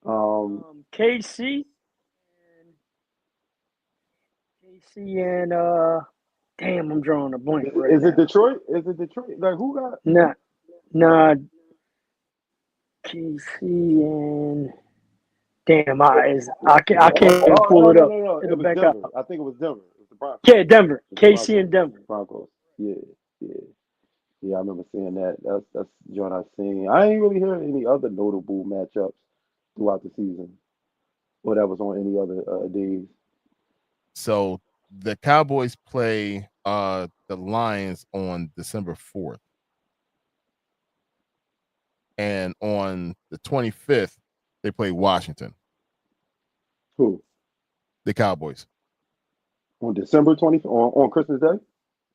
Speaker 3: KC and damn, I'm drawing a blank.
Speaker 4: Is it Detroit? Is it Detroit? Like who got?
Speaker 3: Nah. KC and damn, I can't pull it up.
Speaker 4: No. It was Denver. I think it was Denver. It was the Broncos.
Speaker 3: Yeah, Denver. KC and Denver.
Speaker 4: Broncos. Yeah. I remember seeing that. That's the joint I've seen. I ain't really heard any other notable matchups throughout the season, or that was on any other days.
Speaker 2: So the Cowboys play the Lions on December 4th. And on the 25th, they play Washington.
Speaker 4: Who?
Speaker 2: The Cowboys.
Speaker 4: On December 20th? On Christmas Day?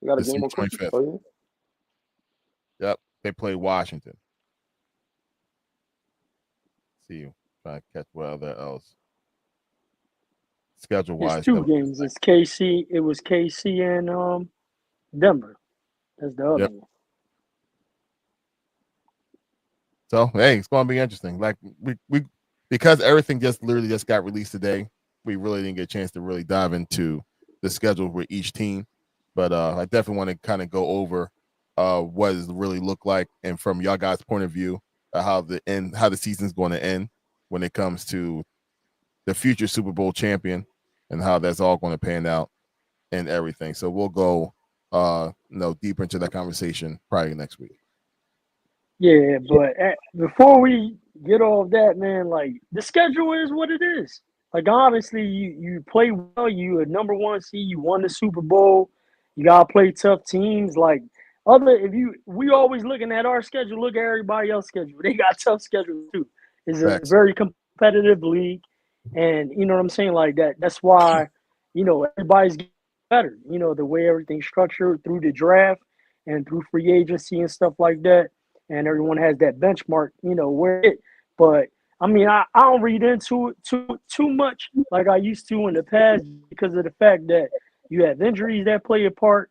Speaker 4: They got a
Speaker 2: December
Speaker 4: game on Christmas?
Speaker 2: 25th.
Speaker 4: Oh, yeah?
Speaker 2: Yep. They play Washington. Let's see if I catch what other else. Schedule-wise.
Speaker 3: It's 2 games. It's KC. It was KC and Denver. That's the other one.
Speaker 2: So hey, it's gonna be interesting. Like we because everything literally got released today. We really didn't get a chance to really dive into the schedule with each team, but I definitely want to kind of go over what does it really look like, and from y'all guys' point of view, how the season's going to end when it comes to the future Super Bowl champion and how that's all going to pan out and everything. So we'll go deeper into that conversation probably next week.
Speaker 3: Yeah, but before we get off that, man, like the schedule is what it is. Like honestly, you play well, you a number 1 seed, you won the Super Bowl, you gotta play tough teams. Like we always looking at our schedule, look at everybody else's schedule. They got tough schedules too. It's a very competitive league, and you know what I'm saying, like that. That's why everybody's getting better. The way everything's structured through the draft and through free agency and stuff like that. And everyone has that benchmark, where it. But I mean, I don't read into it too much like I used to in the past because of the fact that you have injuries that play a part.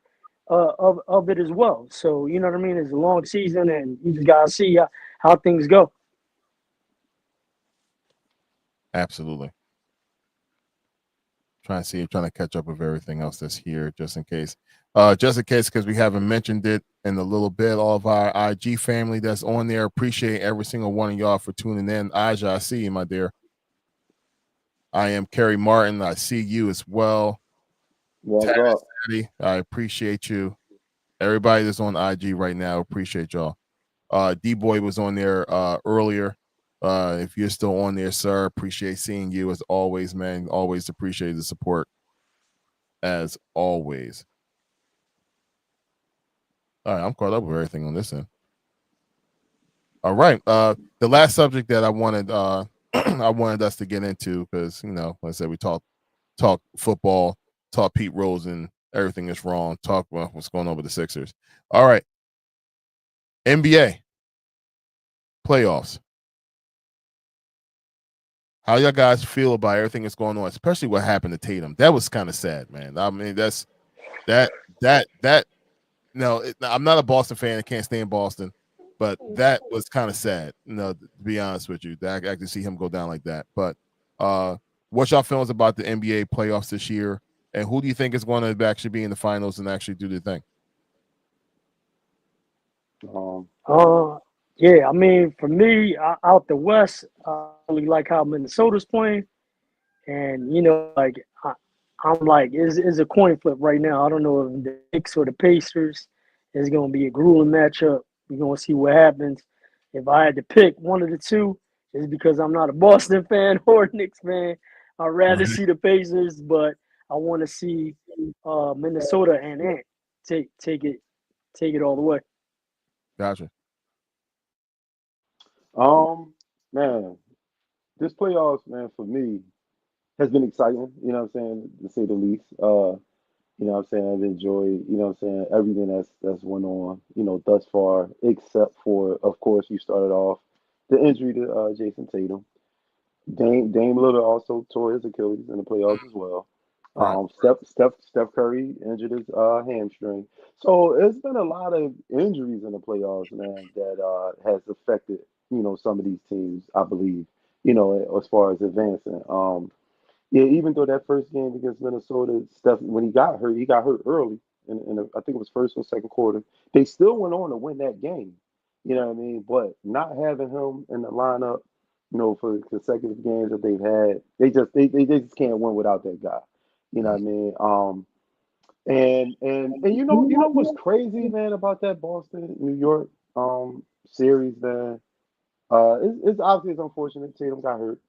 Speaker 3: of it as well. So you know what I mean. It's a long season, and you just gotta see how things go.
Speaker 2: Absolutely. Trying to catch up with everything else that's here, just in case, because we haven't mentioned it in a little bit. All of our IG family that's on there, appreciate every single one of y'all for tuning in. Aja, I see you, my dear. I am Kerry Martin. I see you as well.
Speaker 4: What's up?
Speaker 2: I appreciate you. Everybody that's on IG right now, appreciate y'all. D-Boy was on there earlier. If you're still on there, sir, appreciate seeing you as always, man. Always appreciate the support. As always. All right, I'm caught up with everything on this end. All right. The last subject that I wanted I wanted us to get into, because like I said, we talk football, talk Pete Rose and everything is wrong, talk about what's going on with the Sixers. All right. NBA playoffs. How y'all guys feel about everything that's going on, especially what happened to Tatum? That was kind of sad, man. I mean, no, I'm not a Boston fan. I can't stand Boston, but that was kind of sad. To be honest with you, that I can see him go down like that. But what's y'all feelings about the NBA playoffs this year, and who do you think is going to actually be in the finals and actually do the thing?
Speaker 3: Yeah, I mean, for me, out the West, I really like how Minnesota's playing, and like I'm like, it's a coin flip right now. I don't know if the Knicks or the Pacers is going to be a grueling matchup. We're going to see what happens. If I had to pick one of the two, it's because I'm not a Boston fan or a Knicks fan. I'd rather see the Pacers, but I want to see Minnesota and Ant take it all the way.
Speaker 2: Gotcha.
Speaker 4: Man, this playoffs, man, for me has been exciting. You know what I'm saying, to say the least. You know what I'm saying, I've enjoyed. You know what I'm saying, everything that's went on. Thus far, except for, of course, you started off the injury to Jason Tatum. Dame Lillard also tore his Achilles in the playoffs as well.
Speaker 2: Right.
Speaker 4: Steph Curry injured his hamstring. So it's been a lot of injuries in the playoffs, man, that has affected some of these teams. I believe as far as advancing. Yeah, even though that first game against Minnesota, Steph, when he got hurt early, I think it was first or second quarter. They still went on to win that game. You know what I mean? But not having him in the lineup, for consecutive games that they've had, they just can't win without that guy. You know what I mean? And you know what's crazy, man, about that Boston New York series, man? It's obviously it's unfortunate Tatum got hurt.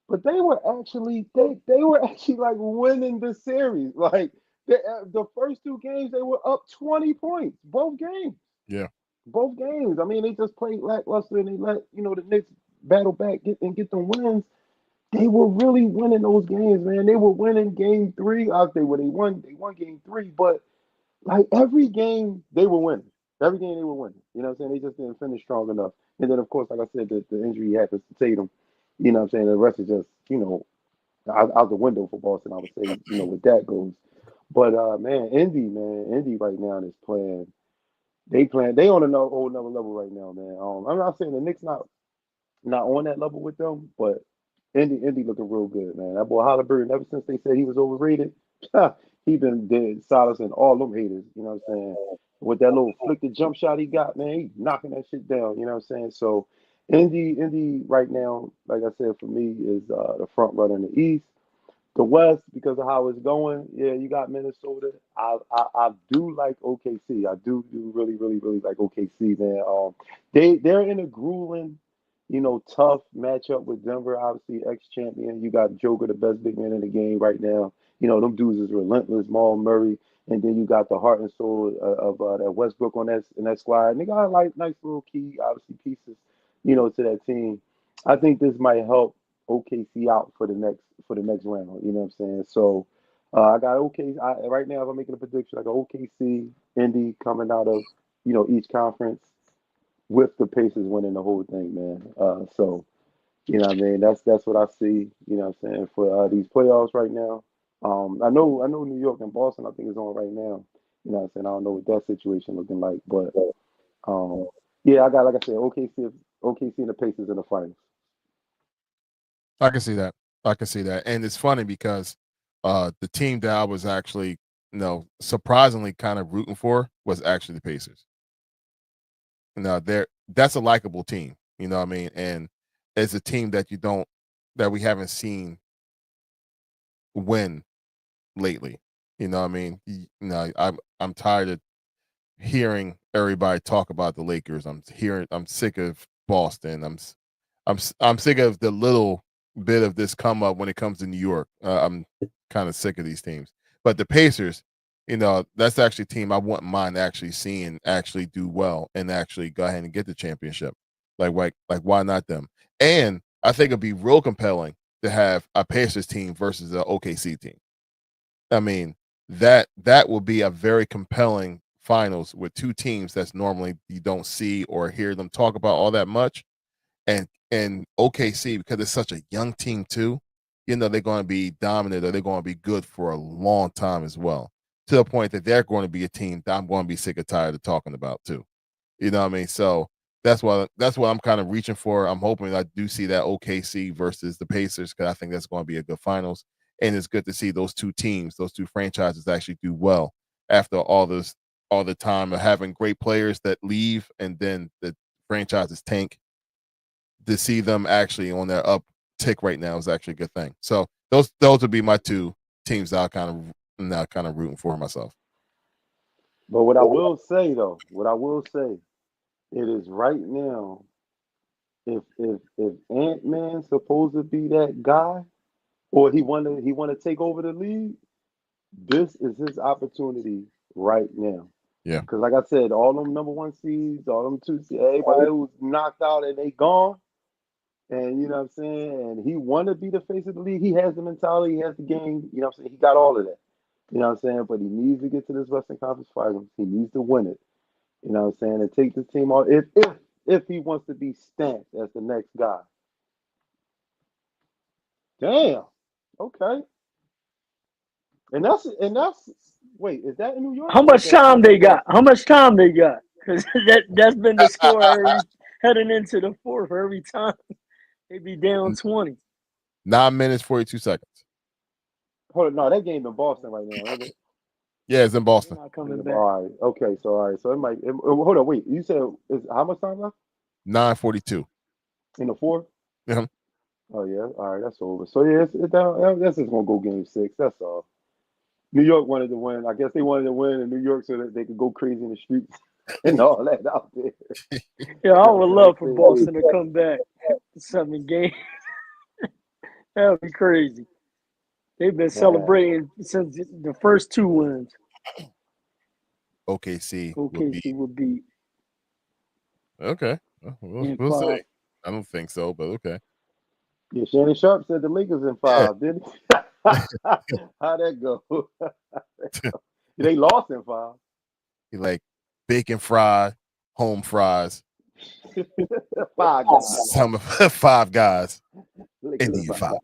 Speaker 4: But they were actually like winning the series. Like the first two games, they were up 20 points, both games.
Speaker 2: Yeah.
Speaker 4: Both games. I mean, they just played lackluster and they let the Knicks battle back get them wins. They were really winning those games, man. They were winning game three. They won game three, but like every game they were winning. Every game they were winning. You know what I'm saying? They just didn't finish strong enough. And then of course, like I said, the injury happens to Tatum. You know what I'm saying? The rest is just, out the window for Boston, I would say, with that goes. But man, Indy right now is playing. They on another whole another level right now, man. I'm not saying the Knicks not on that level with them, but Indy looking real good, man. That boy Halliburton, ever since they said he was overrated, he been dead silencing all them haters. You know what I'm saying? With that little flick the jump shot he got, man, he knocking that shit down. You know what I'm saying? So Indy right now, like I said, for me is the front runner in the East. The West, because of how it's going, yeah, you got Minnesota. I do like OKC. I do really really really like OKC, man. They're in a grueling, tough matchup with Denver. Obviously, ex champion. You got Joker, the best big man in the game right now. Them dudes is relentless. Maul Murray, and then you got the heart and soul of that Westbrook on that squad. And they got like nice little key, obviously pieces, to that team. I think this might help OKC out for the next round. You know what I'm saying? So I got right now. If I'm making a prediction, I got OKC, Indy coming out of each conference with the Pacers winning the whole thing, man. So what I mean. That's what I see. You know what I'm saying, for these playoffs right now. I know New York and Boston, I think, is on right now. You know what I'm saying? I don't know what that situation looking like, but yeah, I got like I said, OKC and the Pacers in the finals.
Speaker 2: I can see that. I can see that. And it's funny because the team that I was actually, surprisingly kind of rooting for was actually the Pacers. That's a likable team, you know what I mean? And it's a team that we haven't seen win lately. You know what I mean? I'm tired of hearing everybody talk about the Lakers. I'm sick of Boston. I'm sick of the little bit of this come up when it comes to New York. I'm kind of sick of these teams. But the Pacers, that's actually a team I wouldn't mind actually seeing actually do well and actually go ahead and get the championship. Like why not them? And I think it'd be real compelling to have a Pacers team versus an OKC team. I mean, that will be a very compelling finals with two teams that's normally you don't see or hear them talk about all that much. And OKC, because it's such a young team too, they're going to be dominant or they're going to be good for a long time as well, to the point that they're going to be a team that I'm going to be sick and tired of talking about too. You know what I mean? So that's what I'm kind of reaching for. I'm hoping I do see that OKC versus the Pacers, because I think that's going to be a good finals. And it's good to see those two teams, those two franchises actually do well after all the time of having great players that leave and then the franchises tank. To see them actually on their uptick right now is actually a good thing. So those would be my two teams that I'm now kind of rooting for myself.
Speaker 4: But what I will say, it is right now. If Ant Man's supposed to be that guy, or he want to take over the league, this is his opportunity right now.
Speaker 2: Yeah.
Speaker 4: Because like I said, all them number one seeds, all them two seeds, everybody who's knocked out and they gone. And you know what I'm saying? And he want to be the face of the league. He has the mentality, he has the game, you know what I'm saying? He got all of that. You know what I'm saying? But he needs to get to this Western Conference Finals. He needs to win it. You know what I'm saying? And take this team on if he wants to be stamped as the next guy. Damn. Okay. And that's wait, is that in New York
Speaker 3: How
Speaker 4: or is
Speaker 3: much
Speaker 4: that
Speaker 3: time
Speaker 4: is
Speaker 3: they
Speaker 4: that
Speaker 3: got?
Speaker 4: Boston?
Speaker 3: How much time they got? Because that's been the score heading into the fourth every time. They be down 20.
Speaker 2: 9 minutes 42 seconds.
Speaker 4: Hold on, no, that game in Boston right now, ain't it?
Speaker 2: Yeah, it's in
Speaker 3: They're
Speaker 2: Boston.
Speaker 3: not coming back.
Speaker 4: All right. Okay. So all right. So it might. Hold on. Wait. You said is how much time left
Speaker 2: 9:42.
Speaker 4: in the fourth?
Speaker 2: Yeah.
Speaker 4: Oh yeah. All right. That's over. So yeah, that's just gonna go game six. That's all. New York wanted to win. I guess they wanted to win in New York so that they could go crazy in the streets and all that out there.
Speaker 3: Yeah, I
Speaker 4: You know
Speaker 3: would
Speaker 4: what I'm
Speaker 3: love for
Speaker 4: saying?
Speaker 3: Boston to come back to 7 games. That would be crazy. They've been
Speaker 4: Man,
Speaker 3: celebrating since the first two wins.
Speaker 2: OKC would be
Speaker 3: OKC would be
Speaker 2: okay.
Speaker 3: in
Speaker 2: We'll see.
Speaker 3: 5.
Speaker 2: I don't think so, but okay.
Speaker 4: yeah. Shannon Sharp said the Lakers in
Speaker 2: Yeah.
Speaker 4: 5, didn't he? How'd that go? They lost in 5.
Speaker 2: He like bacon fried, home fries,
Speaker 4: 5 guys.
Speaker 2: some 5 guys,
Speaker 4: Lakers in
Speaker 2: Indian
Speaker 4: 5.
Speaker 2: 5.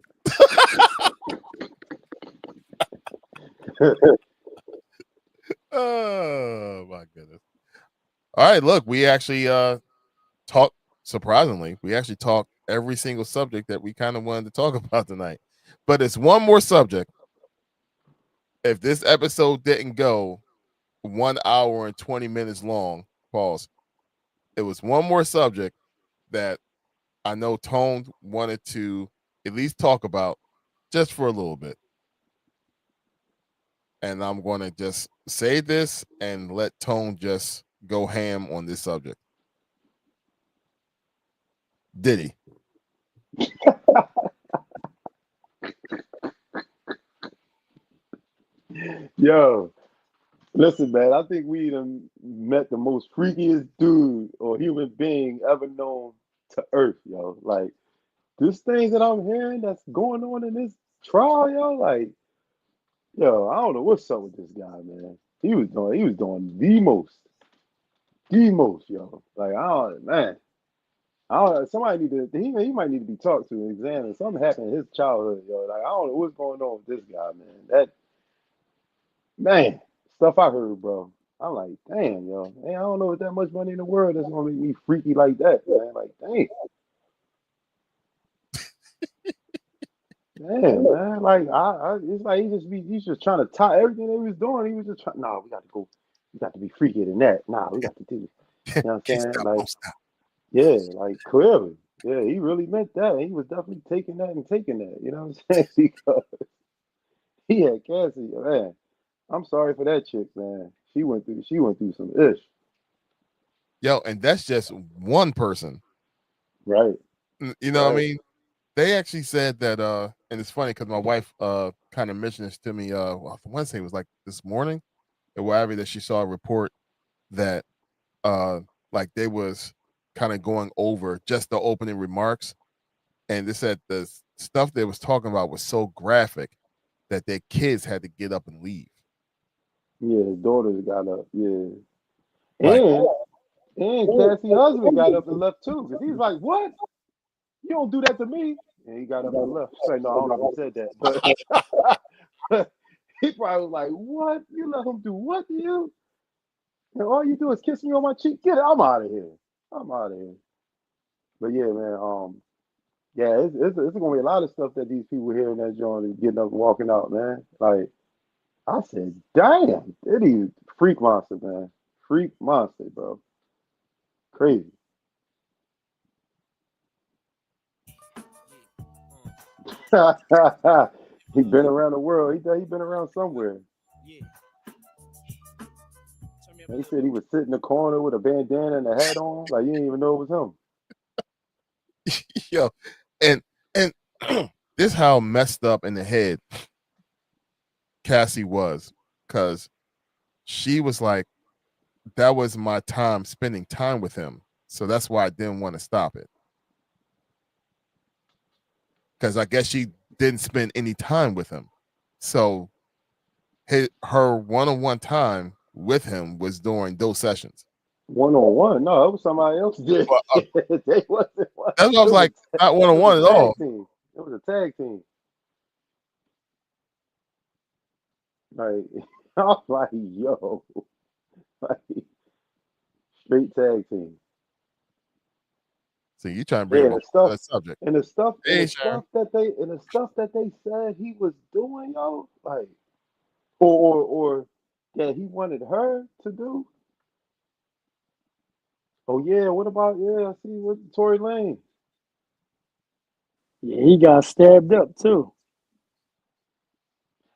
Speaker 2: Oh my goodness. All right, look, we actually talked surprisingly, we actually talked every single subject that we kind of wanted to talk about tonight. But it's one more subject. If this episode didn't go 1 hour and 20 minutes long, pause. It was one more subject that I know Tone wanted to at least talk about just for a little bit. And I'm going to just say this and let Tone just go ham on this subject. Diddy.
Speaker 4: Yo, listen, man. I think we done met the most freakiest dude or human being ever known to Earth, yo. Like this thing that I'm hearing that's going on in this trial, yo. Like, yo, I don't know what's up with this guy, man. He was doing the most, yo. Like, I don't, man. I don't. Somebody need to. He might need to be talked to, and examined. Something happened in his childhood, yo. Like, I don't know what's going on with this guy, man. That man. stuff I heard, bro. I'm like, damn, yo. Hey, I don't know if that much money in the world that's gonna make me freaky like that, man. Like, damn, man. Like, it's like he's just trying to tie everything that he was doing. He was just trying. Nah, we got to go. We got to be freakier than that. Nah, we got to do. You know what I'm
Speaker 2: Can't
Speaker 4: saying?
Speaker 2: stop,
Speaker 4: Like,
Speaker 2: won't stop.
Speaker 4: yeah, like clearly, yeah, he really meant that. He was definitely taking that and taking that. You know what I'm saying? Because he had Cassie, man. I'm sorry for that chick, man. She went through some ish.
Speaker 2: Yo, and that's just one person.
Speaker 4: Right.
Speaker 2: You know what I
Speaker 4: Right.
Speaker 2: mean? They actually said that, and it's funny because my wife kind of mentioned this to me, well, I want to say it was like this morning or whatever, that she saw a report that like they was kind of going over just the opening remarks, and they said the stuff they was talking about was so graphic that their kids had to get up and leave.
Speaker 4: Yeah, his daughters got up. Yeah.
Speaker 2: Like,
Speaker 4: And Cassie's husband got up and left too. Because he's like, what? You don't do that to me. And he got up and left. Say, no, I don't know if he said that. But he probably was like, what? You let him do what to you? And all you do is kiss me on my cheek. Get it. I'm out of here. I'm out of here. But yeah, man. Yeah, it's gonna be a lot of stuff that these people here in that joint is getting up and walking out, man. Like I said, damn, it is freak monster, man. Freak monster, bro. Crazy. He been around the world. He thought he been around somewhere. And he said he was sitting in the corner with a bandana and a hat on, like you didn't even know it was him.
Speaker 2: yo, and this how messed up in the head Cassie was, because she was like, that was my time spending time with him, so that's why I didn't want to stop it, because I guess she didn't spend any time with him, so her one-on-one time with him was during those sessions.
Speaker 4: 1-on-1? No, it was somebody else did.
Speaker 2: Well,
Speaker 4: They wasn't one.
Speaker 2: that's what I was like, not one-on-one at all.
Speaker 4: Team. It was a tag team. Like I was like, yo, like straight tag team.
Speaker 2: So you trying to bring
Speaker 4: Yeah,
Speaker 2: up
Speaker 4: the stuff
Speaker 2: a subject?
Speaker 4: and the stuff
Speaker 2: Hey,
Speaker 4: and the
Speaker 2: Sharon.
Speaker 4: stuff that they said he was doing, yo, like or that he wanted her to do. Oh yeah, what about I see with Tory Lane.
Speaker 3: Yeah, he got stabbed up too.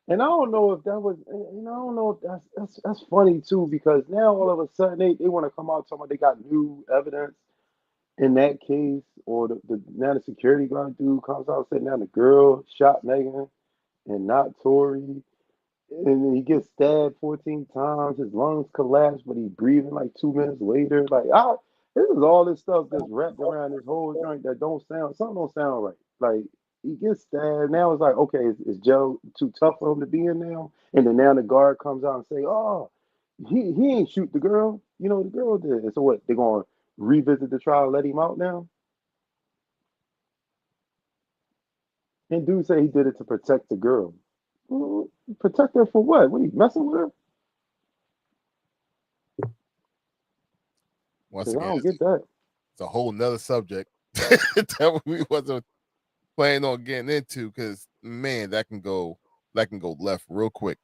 Speaker 4: And I don't know if that was, I don't know if that's funny too, because now all of a sudden they want to come out talking about they got new evidence in that case, or the now the security guard dude comes out saying now the girl shot Megan and not Tory, and then he gets stabbed 14 times, his lungs collapse, but he's breathing like 2 minutes later. Like, this is all this stuff that's wrapped around this whole joint that something don't sound right. Like, he gets stabbed. Now it's like, okay, is Joe too tough for him to be in now? And then now the guard comes out and say, oh, he ain't shoot the girl. You know, the girl did. And so what? They're going to revisit the trial, let him out now? And dude say he did it to protect the girl. Well, protect her for what? What are you messing with her?
Speaker 2: Once
Speaker 4: Because I
Speaker 2: again,
Speaker 4: don't get that.
Speaker 2: it's a whole nother subject that we wasn't planning on getting into, because man, that can go left real quick.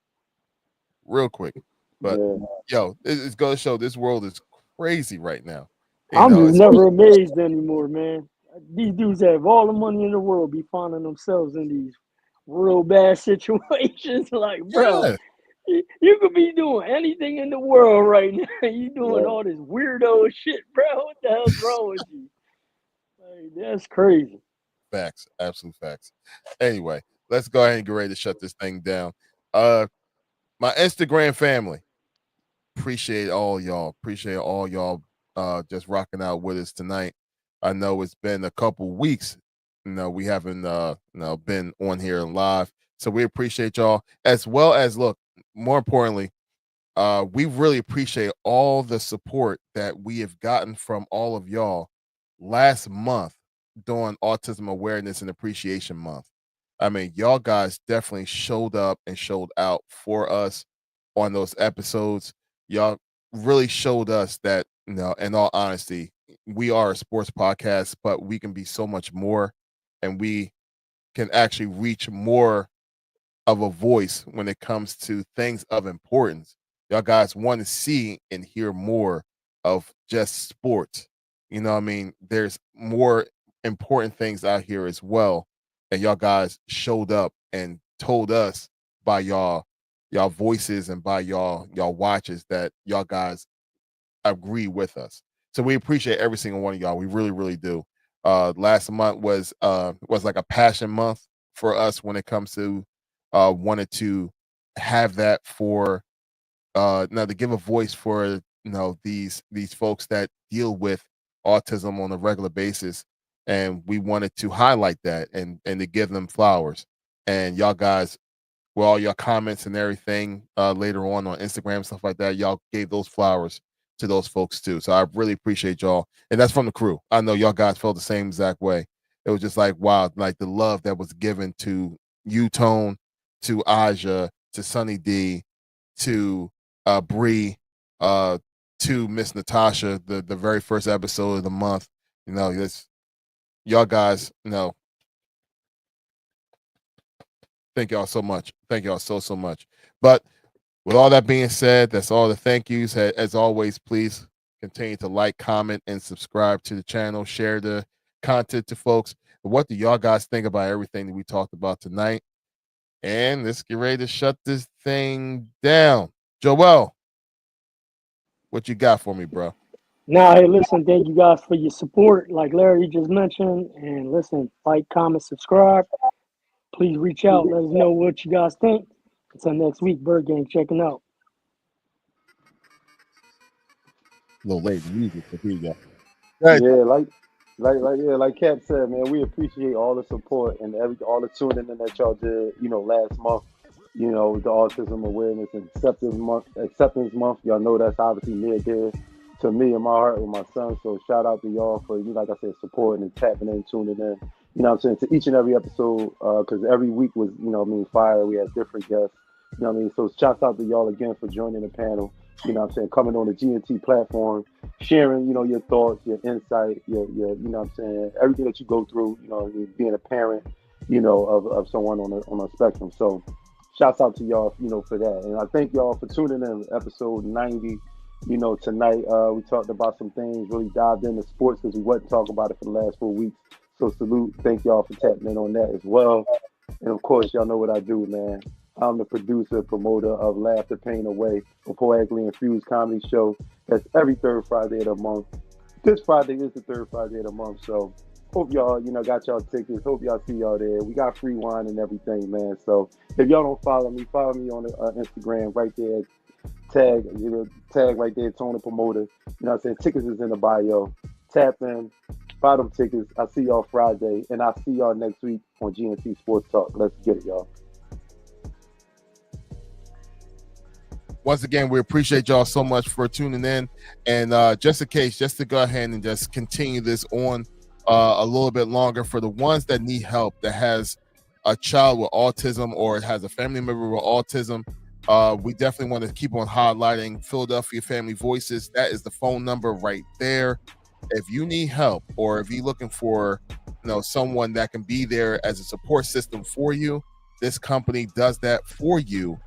Speaker 2: But
Speaker 4: Yeah.
Speaker 2: yo, it's going to show this world is crazy right now. You
Speaker 3: I'm
Speaker 2: know,
Speaker 3: just never amazed anymore, man. These dudes have all the money in the world, be finding themselves in these real bad situations. Like, bro,
Speaker 2: yeah,
Speaker 3: you could be doing anything in the world right now. You doing
Speaker 4: Right.
Speaker 3: all this weirdo shit, bro. What the hell's wrong with you? Like, that's crazy.
Speaker 2: facts, absolute facts. Anyway, let's go ahead and get ready to shut this thing down. My Instagram family, appreciate all y'all. Just rocking out with us tonight. I know it's been a couple weeks. We haven't been on here live. So we appreciate y'all, as well as, look, more importantly, we really appreciate all the support that we have gotten from all of y'all last month during Autism Awareness and Appreciation Month. I mean, y'all guys definitely showed up and showed out for us. on those episodes. Y'all really showed us that, in all honesty, we are a sports podcast, but we can be so much more, and we can actually reach more of a voice when it comes to things of importance. Y'all guys want to see and hear more of just sports. You know what I mean? There's more important things out here as well. And y'all guys showed up and told us by y'all voices and by y'all watches that y'all guys agree with us. So we appreciate every single one of y'all. We really, really do. Last month was like a passion month for us when it comes to wanted to have that for now to give a voice for these folks that deal with autism on a regular basis, and we wanted to highlight that and to give them flowers. And y'all guys, with all your comments and everything later on Instagram, stuff like that, y'all gave those flowers to those folks too. So I really appreciate y'all. And that's from the crew. I know y'all guys felt the same exact way. It was just like, wow, like the love that was given to you, Tone, to Aja, to Sunny D, to Bree, to Miss Natasha, the very first episode of the month. It's y'all guys, thank y'all so much. Thank y'all so much. But with all that being said, that's all the thank yous. As always, please continue to like, comment, and subscribe to the channel. Share the content to folks. But what do y'all guys think about everything that we talked about tonight? And let's get ready to shut this thing down. Joel, what you got for me, bro?
Speaker 3: Now, hey, listen, thank you guys for your support, like Larry just mentioned. And listen, like, comment, subscribe. Please reach out. Let us know what you guys think. Until next week, Bird Gang checking out.
Speaker 2: A little late music, but here you go.
Speaker 4: Yeah, like Cap said, man, we appreciate all the support and all the tuning in that y'all did, last month, with the Autism Awareness and Acceptance Month. Y'all know that's obviously near dear to me and my heart with my son. So shout out to y'all for, like I said, supporting and tapping in, tuning in, what I'm saying, to each and every episode, because every week was, fire. We had different guests, So shout out to y'all again for joining the panel, what I'm saying, coming on the GNT platform, sharing, your thoughts, your insight, your what I'm saying, everything that you go through, being a parent, of someone on a spectrum. So shouts out to y'all, for that. And I thank y'all for tuning in episode 90. Tonight we talked about some things, really dived into sports because we wasn't talking about it for the last 4 weeks. So salute, thank y'all for tapping in on that as well. And of course, y'all know what I do, man. I'm the producer, promoter of Laugh the Pain Away, a poetically infused comedy show that's every third Friday of the month. This Friday is the third Friday of the month, so hope y'all, got y'all tickets. Hope y'all see y'all there. We got free wine and everything, man. So if y'all don't follow me on Instagram right there. Tag right there, Tony Promoter. What I'm saying? Tickets is in the bio. Tap in, buy them tickets. I'll see y'all Friday, and I'll see y'all next week on GNT Sportstalk. Let's get it, y'all.
Speaker 2: Once again, we appreciate y'all so much for tuning in. And just in case, just to go ahead and just continue this on a little bit longer, for the ones that need help, that has a child with autism or has a family member with autism, we definitely want to keep on highlighting Philadelphia Family Voices. That is the phone number right there. If you need help, or if you're looking for someone that can be there as a support system for you, this company does that for you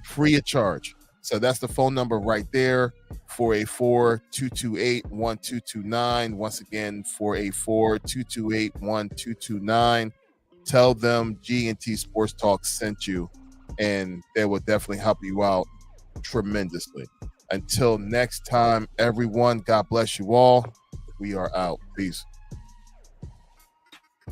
Speaker 2: free of charge. So that's the phone number right there, 484-228-1229. Once again, 484-228-1229. Tell them GNT Sports Talk sent you, and they will definitely help you out tremendously. Until next time, everyone, God bless you all. We are out. Peace.